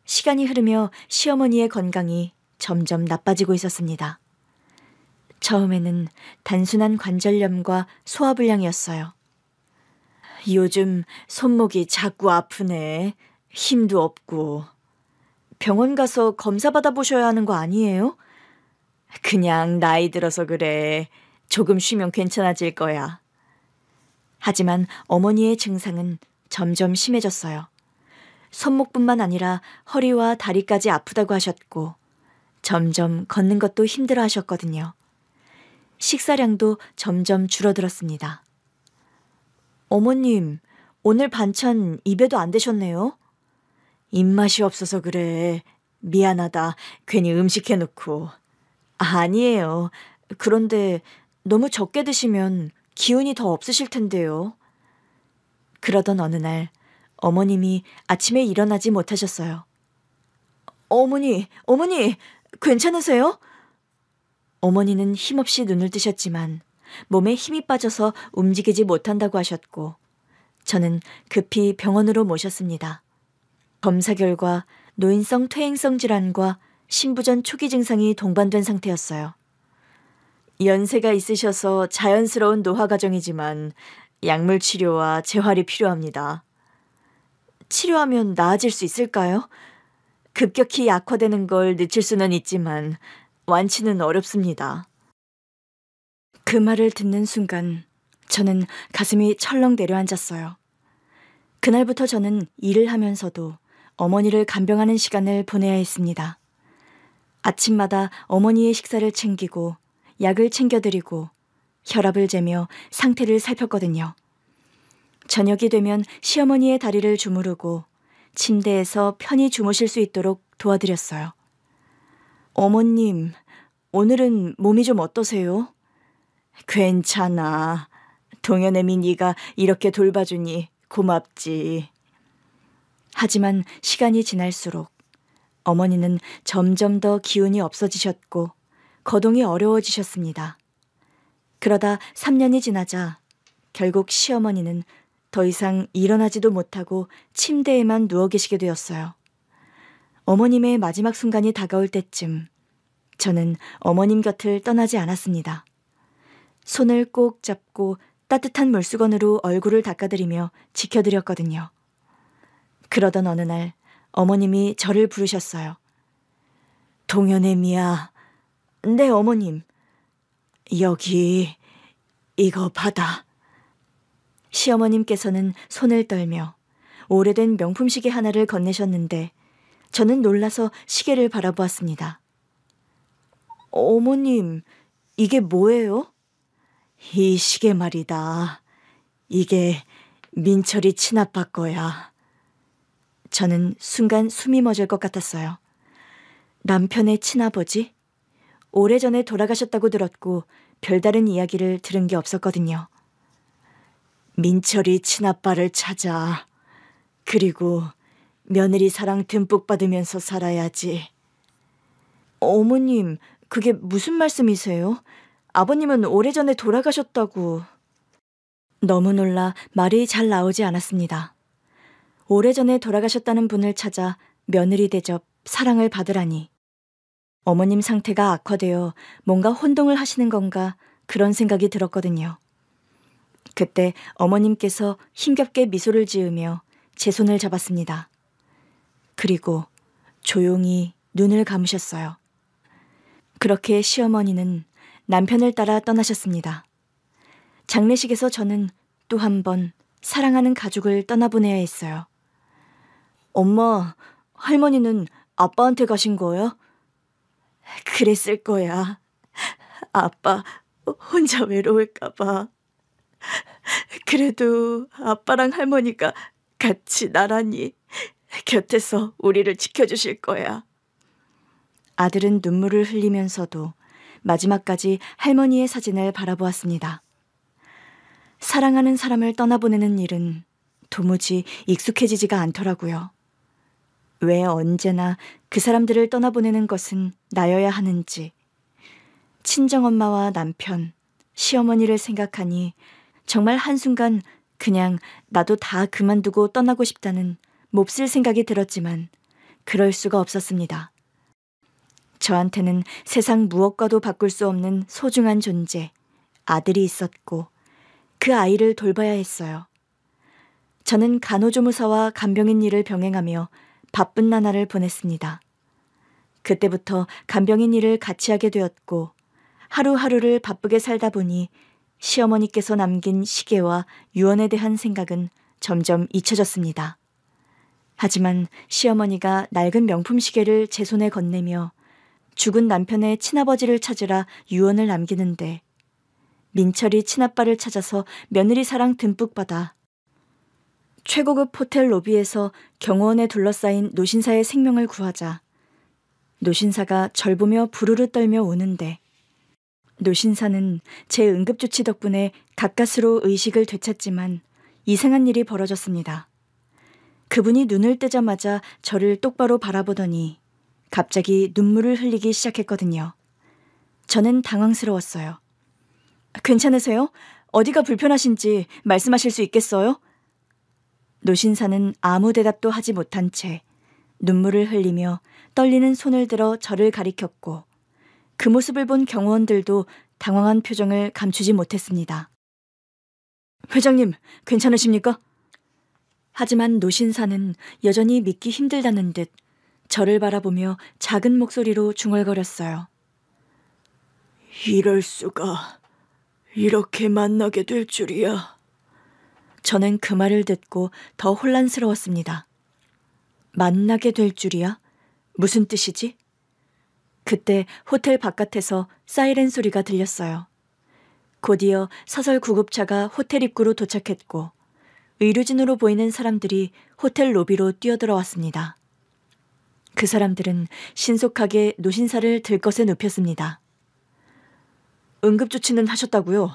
시간이 흐르며 시어머니의 건강이 점점 나빠지고 있었습니다. 처음에는 단순한 관절염과 소화불량이었어요. 요즘 손목이 자꾸 아프네. 힘도 없고. 병원 가서 검사 받아보셔야 하는 거 아니에요? 그냥 나이 들어서 그래. 조금 쉬면 괜찮아질 거야. 하지만 어머니의 증상은 점점 심해졌어요. 손목뿐만 아니라 허리와 다리까지 아프다고 하셨고 점점 걷는 것도 힘들어 하셨거든요. 식사량도 점점 줄어들었습니다. 어머님, 오늘 반찬 입에도 안 대셨네요? 입맛이 없어서 그래. 미안하다. 괜히 음식 해놓고. 아니에요. 그런데 너무 적게 드시면 기운이 더 없으실 텐데요. 그러던 어느 날 어머님이 아침에 일어나지 못하셨어요. 어머니, 괜찮으세요? 어머니는 힘없이 눈을 뜨셨지만 몸에 힘이 빠져서 움직이지 못한다고 하셨고 저는 급히 병원으로 모셨습니다. 검사 결과 노인성 퇴행성 질환과 신부전 초기 증상이 동반된 상태였어요. 연세가 있으셔서 자연스러운 노화 과정이지만 약물 치료와 재활이 필요합니다. 치료하면 나아질 수 있을까요? 급격히 약화되는 걸 늦출 수는 있지만 완치는 어렵습니다. 그 말을 듣는 순간 저는 가슴이 철렁 내려앉았어요. 그날부터 저는 일을 하면서도 어머니를 간병하는 시간을 보내야 했습니다. 아침마다 어머니의 식사를 챙기고 약을 챙겨드리고 혈압을 재며 상태를 살폈거든요. 저녁이 되면 시어머니의 다리를 주무르고 침대에서 편히 주무실 수 있도록 도와드렸어요. 어머님, 오늘은 몸이 좀 어떠세요? 괜찮아. 동현애미 네가 이렇게 돌봐주니 고맙지. 하지만 시간이 지날수록 어머니는 점점 더 기운이 없어지셨고 거동이 어려워지셨습니다. 그러다 3년이 지나자 결국 시어머니는 더 이상 일어나지도 못하고 침대에만 누워 계시게 되었어요. 어머님의 마지막 순간이 다가올 때쯤 저는 어머님 곁을 떠나지 않았습니다. 손을 꼭 잡고 따뜻한 물수건으로 얼굴을 닦아드리며 지켜드렸거든요. 그러던 어느 날 어머님이 저를 부르셨어요. 동현애미야. 네, 어머님. 여기 이거 받아. 시어머님께서는 손을 떨며 오래된 명품 시계 하나를 건네셨는데 저는 놀라서 시계를 바라보았습니다. 어머님, 이게 뭐예요? 이 시계 말이다. 이게 민철이 친아빠 거야. 저는 순간 숨이 멎을 것 같았어요. 남편의 친아버지? 오래전에 돌아가셨다고 들었고 별다른 이야기를 들은 게 없었거든요. 민철이 친아빠를 찾아. 그리고 며느리 사랑 듬뿍 받으면서 살아야지. 어머님, 그게 무슨 말씀이세요? 아버님은 오래전에 돌아가셨다고. 너무 놀라 말이 잘 나오지 않았습니다. 오래전에 돌아가셨다는 분을 찾아 며느리 대접, 사랑을 받으라니. 어머님 상태가 악화되어 뭔가 혼동을 하시는 건가 그런 생각이 들었거든요. 그때 어머님께서 힘겹게 미소를 지으며 제 손을 잡았습니다. 그리고 조용히 눈을 감으셨어요. 그렇게 시어머니는 남편을 따라 떠나셨습니다. 장례식에서 저는 또 한 번 사랑하는 가족을 떠나보내야 했어요. 엄마, 할머니는 아빠한테 가신 거야? 그랬을 거야. 아빠 혼자 외로울까 봐. 그래도 아빠랑 할머니가 같이 나란히 곁에서 우리를 지켜주실 거야. 아들은 눈물을 흘리면서도 마지막까지 할머니의 사진을 바라보았습니다. 사랑하는 사람을 떠나보내는 일은 도무지 익숙해지지가 않더라고요. 왜 언제나 그 사람들을 떠나보내는 것은 나여야 하는지. 친정엄마와 남편, 시어머니를 생각하니 정말 한순간 그냥 나도 다 그만두고 떠나고 싶다는 몹쓸 생각이 들었지만 그럴 수가 없었습니다. 저한테는 세상 무엇과도 바꿀 수 없는 소중한 존재, 아들이 있었고 그 아이를 돌봐야 했어요. 저는 간호조무사와 간병인 일을 병행하며 바쁜 나날을 보냈습니다. 그때부터 간병인 일을 같이 하게 되었고 하루하루를 바쁘게 살다 보니 시어머니께서 남긴 시계와 유언에 대한 생각은 점점 잊혀졌습니다. 하지만 시어머니가 낡은 명품 시계를 제 손에 건네며 죽은 남편의 친아버지를 찾으라 유언을 남기는데 민철이 친아빠를 찾아서 며느리 사랑 듬뿍 받아 최고급 호텔 로비에서 경호원에 둘러싸인 노신사의 생명을 구하자 노신사가 절 보며 부르르 떨며 우는데 노신사는 제 응급조치 덕분에 가까스로 의식을 되찾지만 이상한 일이 벌어졌습니다. 그분이 눈을 뜨자마자 저를 똑바로 바라보더니 갑자기 눈물을 흘리기 시작했거든요. 저는 당황스러웠어요. 괜찮으세요? 어디가 불편하신지 말씀하실 수 있겠어요? 노신사는 아무 대답도 하지 못한 채 눈물을 흘리며 떨리는 손을 들어 저를 가리켰고 그 모습을 본 경호원들도 당황한 표정을 감추지 못했습니다. 회장님, 괜찮으십니까? 하지만 노신사는 여전히 믿기 힘들다는 듯 저를 바라보며 작은 목소리로 중얼거렸어요. 이럴 수가, 이렇게 만나게 될 줄이야. 저는 그 말을 듣고 더 혼란스러웠습니다. 만나게 될 줄이야? 무슨 뜻이지? 그때 호텔 바깥에서 사이렌 소리가 들렸어요. 곧이어 서설 구급차가 호텔 입구로 도착했고 의료진으로 보이는 사람들이 호텔 로비로 뛰어들어왔습니다. 그 사람들은 신속하게 노신사를 들것에 눕혔습니다. 응급조치는 하셨다고요?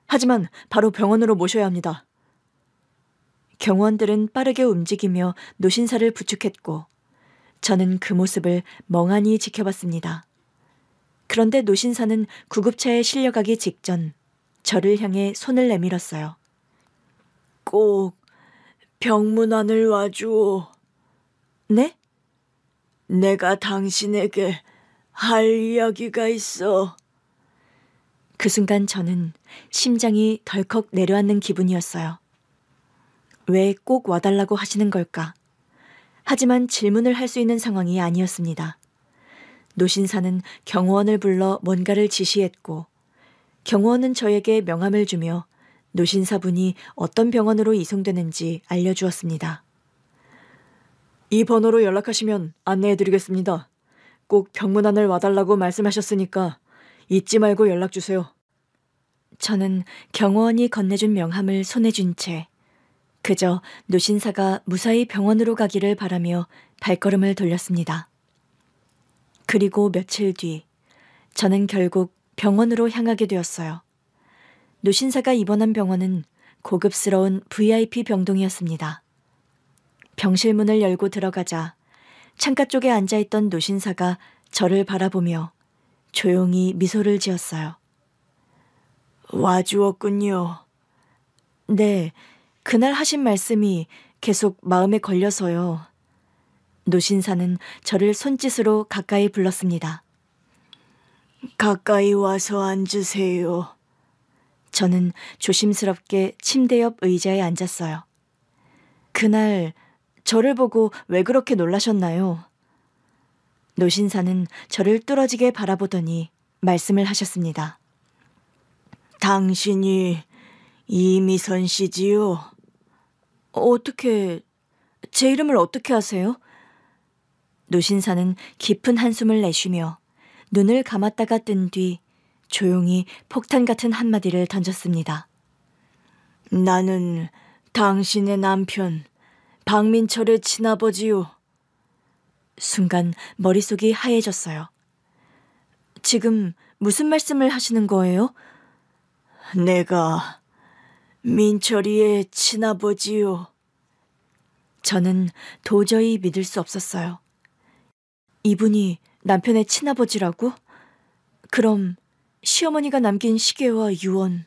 하지만 바로 병원으로 모셔야 합니다. 경호원들은 빠르게 움직이며 노신사를 부축했고 저는 그 모습을 멍하니 지켜봤습니다. 그런데 노신사는 구급차에 실려가기 직전 저를 향해 손을 내밀었어요. 꼭 병문안을 와주오. 네? 내가 당신에게 할 이야기가 있어. 그 순간 저는 심장이 덜컥 내려앉는 기분이었어요. 왜 꼭 와달라고 하시는 걸까? 하지만 질문을 할 수 있는 상황이 아니었습니다. 노신사는 경호원을 불러 뭔가를 지시했고 경호원은 저에게 명함을 주며 노신사분이 어떤 병원으로 이송되는지 알려주었습니다. 이 번호로 연락하시면 안내해드리겠습니다. 꼭 병문안을 와달라고 말씀하셨으니까 잊지 말고 연락주세요. 저는 경호원이 건네준 명함을 손에 쥔 채 그저 노신사가 무사히 병원으로 가기를 바라며 발걸음을 돌렸습니다. 그리고 며칠 뒤 저는 결국 병원으로 향하게 되었어요. 노신사가 입원한 병원은 고급스러운 VIP 병동이었습니다. 병실 문을 열고 들어가자 창가 쪽에 앉아있던 노신사가 저를 바라보며 조용히 미소를 지었어요. 와주었군요. 네, 그날 하신 말씀이 계속 마음에 걸려서요. 노신사는 저를 손짓으로 가까이 불렀습니다. 가까이 와서 앉으세요. 저는 조심스럽게 침대 옆 의자에 앉았어요. 그날 저를 보고 왜 그렇게 놀라셨나요? 노신사는 저를 뚫어지게 바라보더니 말씀을 하셨습니다. 당신이 이미선 씨지요? 어떻게, 제 이름을 어떻게 아세요? 노신사는 깊은 한숨을 내쉬며 눈을 감았다가 뜬 뒤 조용히 폭탄 같은 한마디를 던졌습니다. 나는 당신의 남편 박민철의 친아버지요. 순간 머릿속이 하얘졌어요. 지금 무슨 말씀을 하시는 거예요? 내가 민철이의 친아버지요. 저는 도저히 믿을 수 없었어요. 이분이 남편의 친아버지라고? 그럼 시어머니가 남긴 시계와 유언.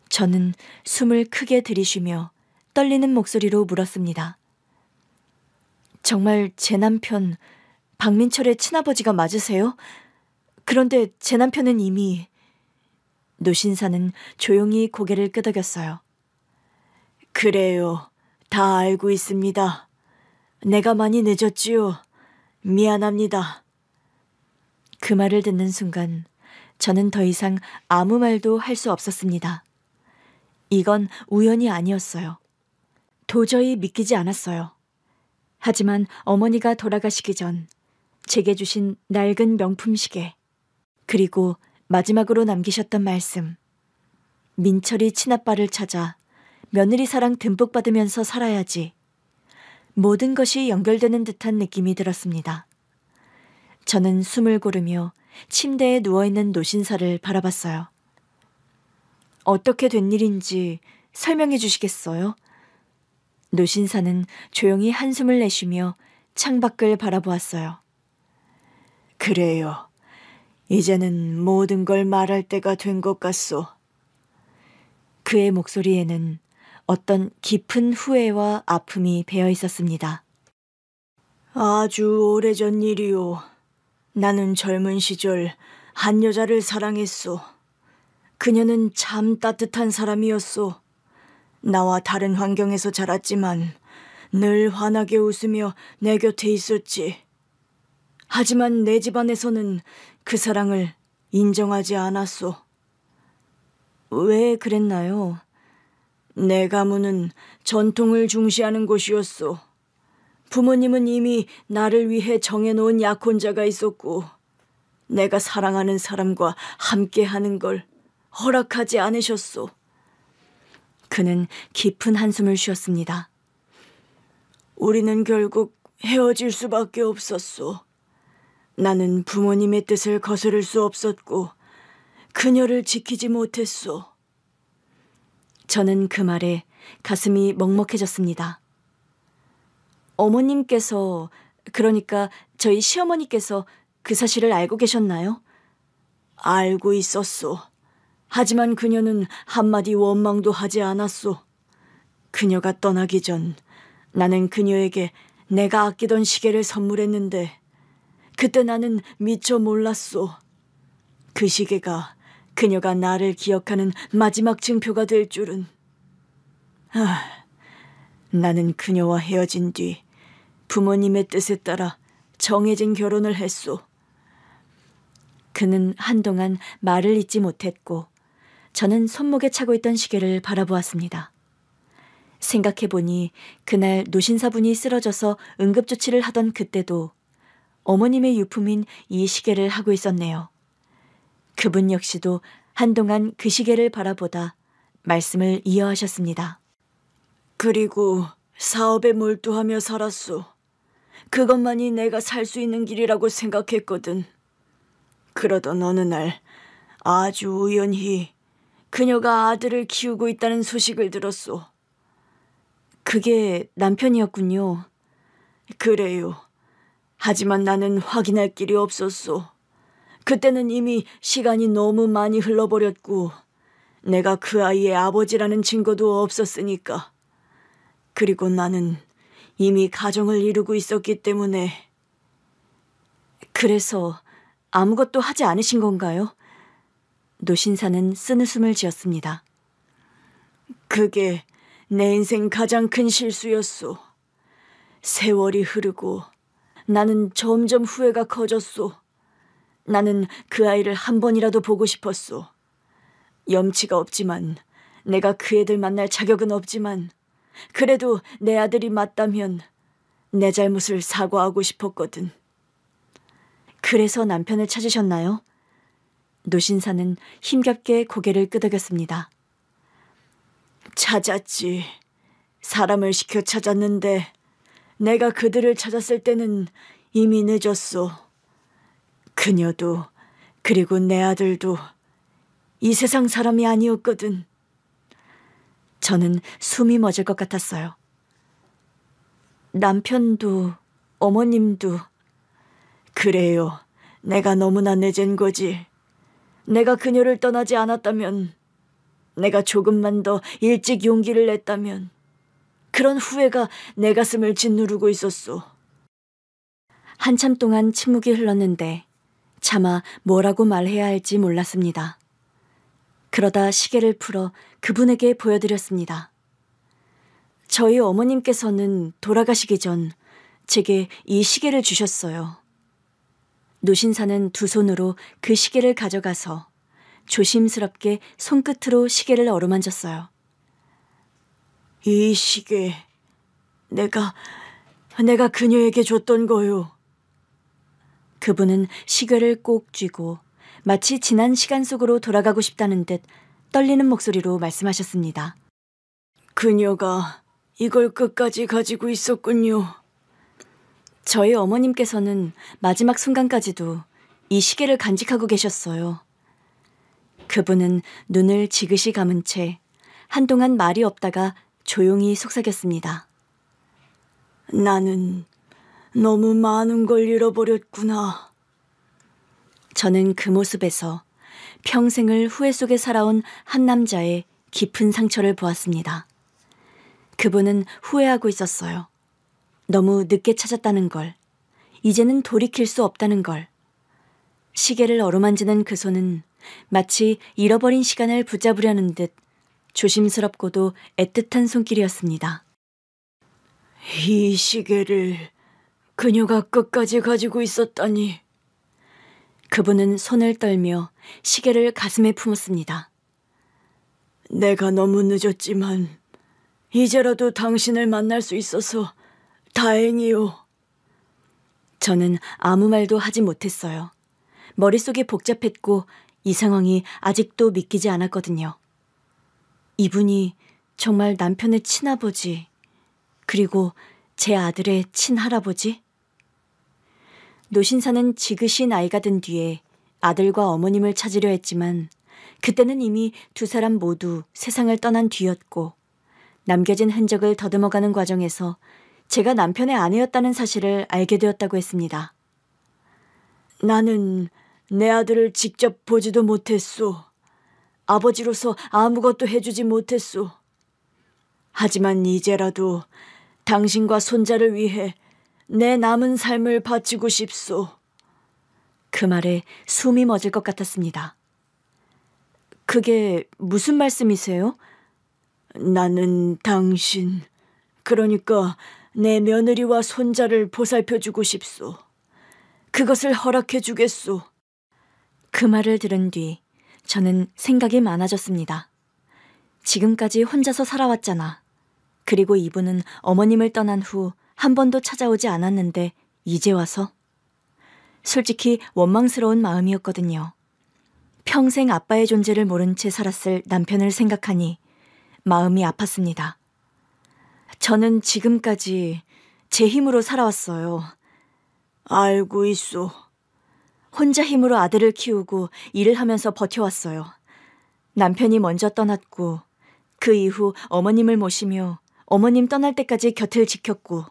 저는 숨을 크게 들이쉬며 떨리는 목소리로 물었습니다. 정말 제 남편 박민철의 친아버지가 맞으세요? 그런데 제 남편은 이미... 노신사는 조용히 고개를 끄덕였어요. 그래요. 다 알고 있습니다. 내가 많이 늦었지요. 미안합니다. 그 말을 듣는 순간 저는 더 이상 아무 말도 할 수 없었습니다. 이건 우연이 아니었어요. 도저히 믿기지 않았어요. 하지만 어머니가 돌아가시기 전 제게 주신 낡은 명품 시계, 그리고 마지막으로 남기셨던 말씀, 민철이 친아빠를 찾아 며느리 사랑 듬뿍 받으면서 살아야지. 모든 것이 연결되는 듯한 느낌이 들었습니다. 저는 숨을 고르며 침대에 누워있는 노신사를 바라봤어요. 어떻게 된 일인지 설명해 주시겠어요? 노신사는 조용히 한숨을 내쉬며 창밖을 바라보았어요. 그래요. 이제는 모든 걸 말할 때가 된 것 같소. 그의 목소리에는 어떤 깊은 후회와 아픔이 배어 있었습니다. 아주 오래전 일이요. 나는 젊은 시절 한 여자를 사랑했소. 그녀는 참 따뜻한 사람이었소. 나와 다른 환경에서 자랐지만 늘 환하게 웃으며 내 곁에 있었지. 하지만 내 집안에서는 그 사랑을 인정하지 않았소. 왜 그랬나요? 내 가문은 전통을 중시하는 곳이었소. 부모님은 이미 나를 위해 정해놓은 약혼자가 있었고 내가 사랑하는 사람과 함께하는 걸 허락하지 않으셨소. 그는 깊은 한숨을 쉬었습니다. 우리는 결국 헤어질 수밖에 없었소. 나는 부모님의 뜻을 거스를 수 없었고 그녀를 지키지 못했소. 저는 그 말에 가슴이 먹먹해졌습니다. 어머님께서, 그러니까 저희 시어머니께서 그 사실을 알고 계셨나요? 알고 있었소. 하지만 그녀는 한마디 원망도 하지 않았소. 그녀가 떠나기 전 나는 그녀에게 내가 아끼던 시계를 선물했는데 그때 나는 미처 몰랐소. 그 시계가 그녀가 나를 기억하는 마지막 증표가 될 줄은. 나는 그녀와 헤어진 뒤 부모님의 뜻에 따라 정해진 결혼을 했소. 그는 한동안 말을 잇지 못했고 저는 손목에 차고 있던 시계를 바라보았습니다. 생각해보니 그날 노신사분이 쓰러져서 응급조치를 하던 그때도 어머님의 유품인 이 시계를 하고 있었네요. 그분 역시도 한동안 그 시계를 바라보다 말씀을 이어하셨습니다. 그리고 사업에 몰두하며 살았소. 그것만이 내가 살 수 있는 길이라고 생각했거든. 그러던 어느 날 아주 우연히 그녀가 아들을 키우고 있다는 소식을 들었소. 그게 남편이었군요. 그래요. 하지만 나는 확인할 길이 없었소. 그때는 이미 시간이 너무 많이 흘러버렸고 내가 그 아이의 아버지라는 증거도 없었으니까. 그리고 나는 이미 가정을 이루고 있었기 때문에. 그래서 아무것도 하지 않으신 건가요? 노신사는 쓴웃음을 지었습니다. 그게 내 인생 가장 큰 실수였소. 세월이 흐르고 나는 점점 후회가 커졌소. 나는 그 아이를 한 번이라도 보고 싶었소. 염치가 없지만, 내가 그 애들 만날 자격은 없지만, 그래도 내 아들이 맞다면 내 잘못을 사과하고 싶었거든. 그래서 남편을 찾으셨나요? 노신사는 힘겹게 고개를 끄덕였습니다. 찾았지. 사람을 시켜 찾았는데 내가 그들을 찾았을 때는 이미 늦었소. 그녀도 그리고 내 아들도 이 세상 사람이 아니었거든. 저는 숨이 멎을 것 같았어요. 남편도 어머님도. 그래요. 내가 너무나 늦은 거지. 내가 그녀를 떠나지 않았다면, 내가 조금만 더 일찍 용기를 냈다면, 그런 후회가 내 가슴을 짓누르고 있었소. 한참 동안 침묵이 흘렀는데 차마 뭐라고 말해야 할지 몰랐습니다. 그러다 시계를 풀어 그분에게 보여드렸습니다. 저희 어머님께서는 돌아가시기 전 제게 이 시계를 주셨어요. 노신사는 두 손으로 그 시계를 가져가서 조심스럽게 손끝으로 시계를 어루만졌어요. 이 시계, 내가 그녀에게 줬던 거요. 그분은 시계를 꼭 쥐고 마치 지난 시간 속으로 돌아가고 싶다는 듯 떨리는 목소리로 말씀하셨습니다. 그녀가 이걸 끝까지 가지고 있었군요. 저희 어머님께서는 마지막 순간까지도 이 시계를 간직하고 계셨어요. 그분은 눈을 지그시 감은 채 한동안 말이 없다가 조용히 속삭였습니다. 나는 너무 많은 걸 잃어버렸구나. 저는 그 모습에서 평생을 후회 속에 살아온 한 남자의 깊은 상처를 보았습니다. 그분은 후회하고 있었어요. 너무 늦게 찾았다는 걸, 이제는 돌이킬 수 없다는 걸. 시계를 어루만지는 그 손은 마치 잃어버린 시간을 붙잡으려는 듯 조심스럽고도 애틋한 손길이었습니다. 이 시계를 그녀가 끝까지 가지고 있었다니. 그분은 손을 떨며 시계를 가슴에 품었습니다. 내가 너무 늦었지만 이제라도 당신을 만날 수 있어서 다행이요. 저는 아무 말도 하지 못했어요. 머릿속이 복잡했고 이 상황이 아직도 믿기지 않았거든요. 이분이 정말 남편의 친아버지, 그리고 제 아들의 친할아버지? 노신사는 지그시 나이가 든 뒤에 아들과 어머님을 찾으려 했지만 그때는 이미 두 사람 모두 세상을 떠난 뒤였고 남겨진 흔적을 더듬어가는 과정에서 제가 남편의 아내였다는 사실을 알게 되었다고 했습니다. 나는 내 아들을 직접 보지도 못했소. 아버지로서 아무것도 해주지 못했소. 하지만 이제라도 당신과 손자를 위해 내 남은 삶을 바치고 싶소. 그 말에 숨이 멎을 것 같았습니다. 그게 무슨 말씀이세요? 나는 당신, 그러니까 내 며느리와 손자를 보살펴주고 싶소. 그것을 허락해 주겠소. 그 말을 들은 뒤 저는 생각이 많아졌습니다. 지금까지 혼자서 살아왔잖아. 그리고 이분은 어머님을 떠난 후 한 번도 찾아오지 않았는데 이제 와서? 솔직히 원망스러운 마음이었거든요. 평생 아빠의 존재를 모른 채 살았을 남편을 생각하니 마음이 아팠습니다. 저는 지금까지 제 힘으로 살아왔어요. 알고 있소. 혼자 힘으로 아들을 키우고 일을 하면서 버텨왔어요. 남편이 먼저 떠났고 그 이후 어머님을 모시며 어머님 떠날 때까지 곁을 지켰고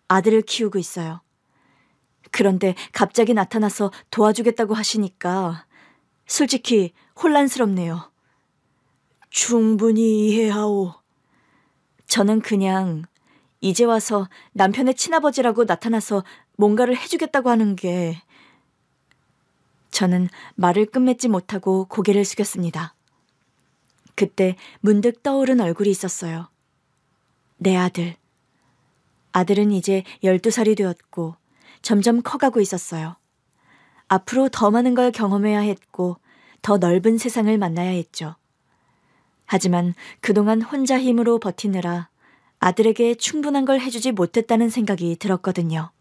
아들을 키우고 있어요. 그런데 갑자기 나타나서 도와주겠다고 하시니까 솔직히 혼란스럽네요. 충분히 이해하오. 저는 그냥 이제 와서 남편의 친아버지라고 나타나서 뭔가를 해주겠다고 하는 게 저는 말을 끝맺지 못하고 고개를 숙였습니다. 그때 문득 떠오른 얼굴이 있었어요. 내 아들. 아들은 이제 12살이 되었고 점점 커가고 있었어요. 앞으로 더 많은 걸 경험해야 했고 더 넓은 세상을 만나야 했죠. 하지만 그동안 혼자 힘으로 버티느라 아들에게 충분한 걸 해주지 못했다는 생각이 들었거든요.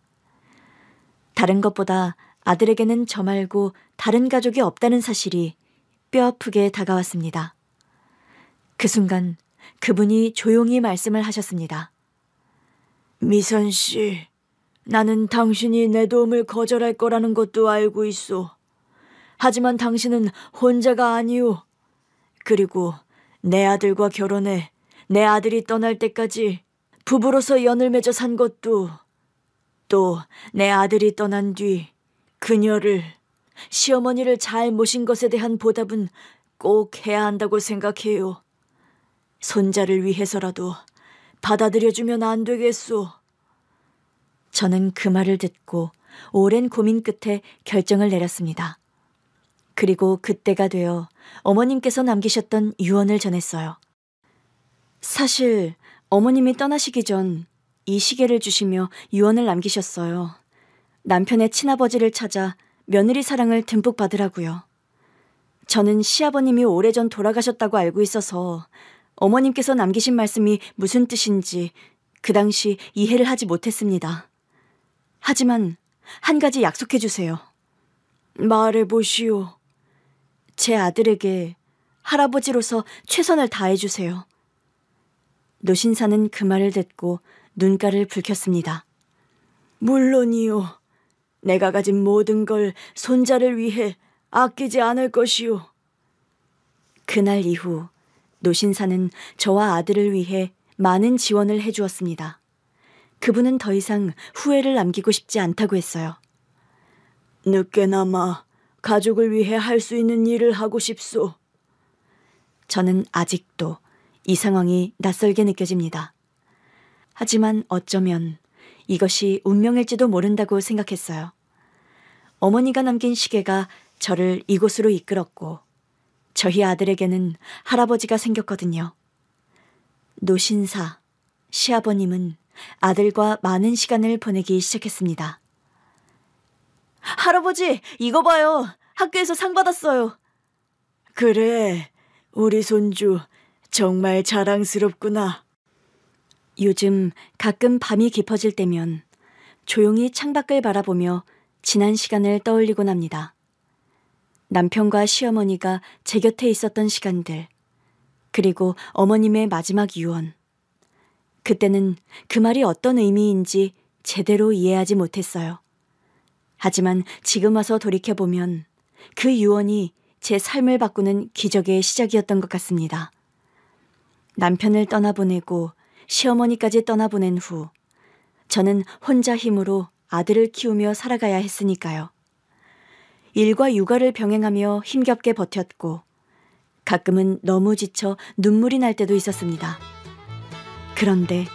다른 것보다 아들에게는 저 말고 다른 가족이 없다는 사실이 뼈아프게 다가왔습니다. 그 순간 그분이 조용히 말씀을 하셨습니다. 미선 씨, 나는 당신이 내 도움을 거절할 거라는 것도 알고 있소. 하지만 당신은 혼자가 아니오. 그리고 내 아들과 결혼해 내 아들이 떠날 때까지 부부로서 연을 맺어 산 것도, 또 내 아들이 떠난 뒤 그녀를, 시어머니를 잘 모신 것에 대한 보답은 꼭 해야 한다고 생각해요. 손자를 위해서라도 받아들여주면 안 되겠소. 저는 그 말을 듣고 오랜 고민 끝에 결정을 내렸습니다. 그리고 그때가 되어 어머님께서 남기셨던 유언을 전했어요. 사실 어머님이 떠나시기 전 이 시계를 주시며 유언을 남기셨어요. 남편의 친아버지를 찾아 며느리 사랑을 듬뿍 받으라고요. 저는 시아버님이 오래전 돌아가셨다고 알고 있어서 어머님께서 남기신 말씀이 무슨 뜻인지 그 당시 이해를 하지 못했습니다. 하지만 한 가지 약속해 주세요. 말해보시오. 제 아들에게 할아버지로서 최선을 다해 주세요. 노신사는 그 말을 듣고 눈가를 붉혔습니다. 물론이요. 내가 가진 모든 걸 손자를 위해 아끼지 않을 것이오. 그날 이후 노신사는 저와 아들을 위해 많은 지원을 해주었습니다. 그분은 더 이상 후회를 남기고 싶지 않다고 했어요. 늦게나마 가족을 위해 할 수 있는 일을 하고 싶소. 저는 아직도 이 상황이 낯설게 느껴집니다. 하지만 어쩌면 이것이 운명일지도 모른다고 생각했어요. 어머니가 남긴 시계가 저를 이곳으로 이끌었고 저희 아들에게는 할아버지가 생겼거든요. 노신사, 시아버님은 아들과 많은 시간을 보내기 시작했습니다. 할아버지, 이거 봐요. 학교에서 상 받았어요. 그래, 우리 손주 정말 자랑스럽구나. 요즘 가끔 밤이 깊어질 때면 조용히 창밖을 바라보며 지난 시간을 떠올리곤 합니다. 남편과 시어머니가 제 곁에 있었던 시간들, 그리고 어머님의 마지막 유언. 그때는 그 말이 어떤 의미인지 제대로 이해하지 못했어요. 하지만 지금 와서 돌이켜보면 그 유언이 제 삶을 바꾸는 기적의 시작이었던 것 같습니다. 남편을 떠나보내고 시어머니까지 떠나보낸 후 저는 혼자 힘으로 아들을 키우며 살아가야 했으니까요. 일과 육아를 병행하며 힘겹게 버텼고 가끔은 너무 지쳐 눈물이 날 때도 있었습니다. 그런데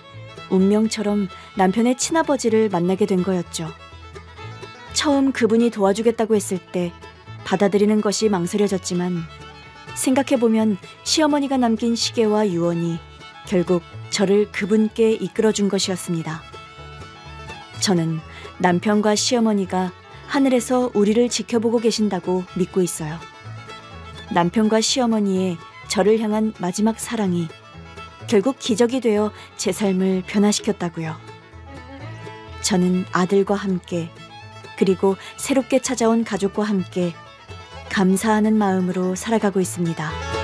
운명처럼 남편의 친아버지를 만나게 된 거였죠. 처음 그분이 도와주겠다고 했을 때 받아들이는 것이 망설여졌지만 생각해보면 시어머니가 남긴 시계와 유언이 결국 저를 그분께 이끌어준 것이었습니다. 저는 남편과 시어머니가 하늘에서 우리를 지켜보고 계신다고 믿고 있어요. 남편과 시어머니의 저를 향한 마지막 사랑이 결국 기적이 되어 제 삶을 변화시켰다고요. 저는 아들과 함께 그리고 새롭게 찾아온 가족과 함께 감사하는 마음으로 살아가고 있습니다.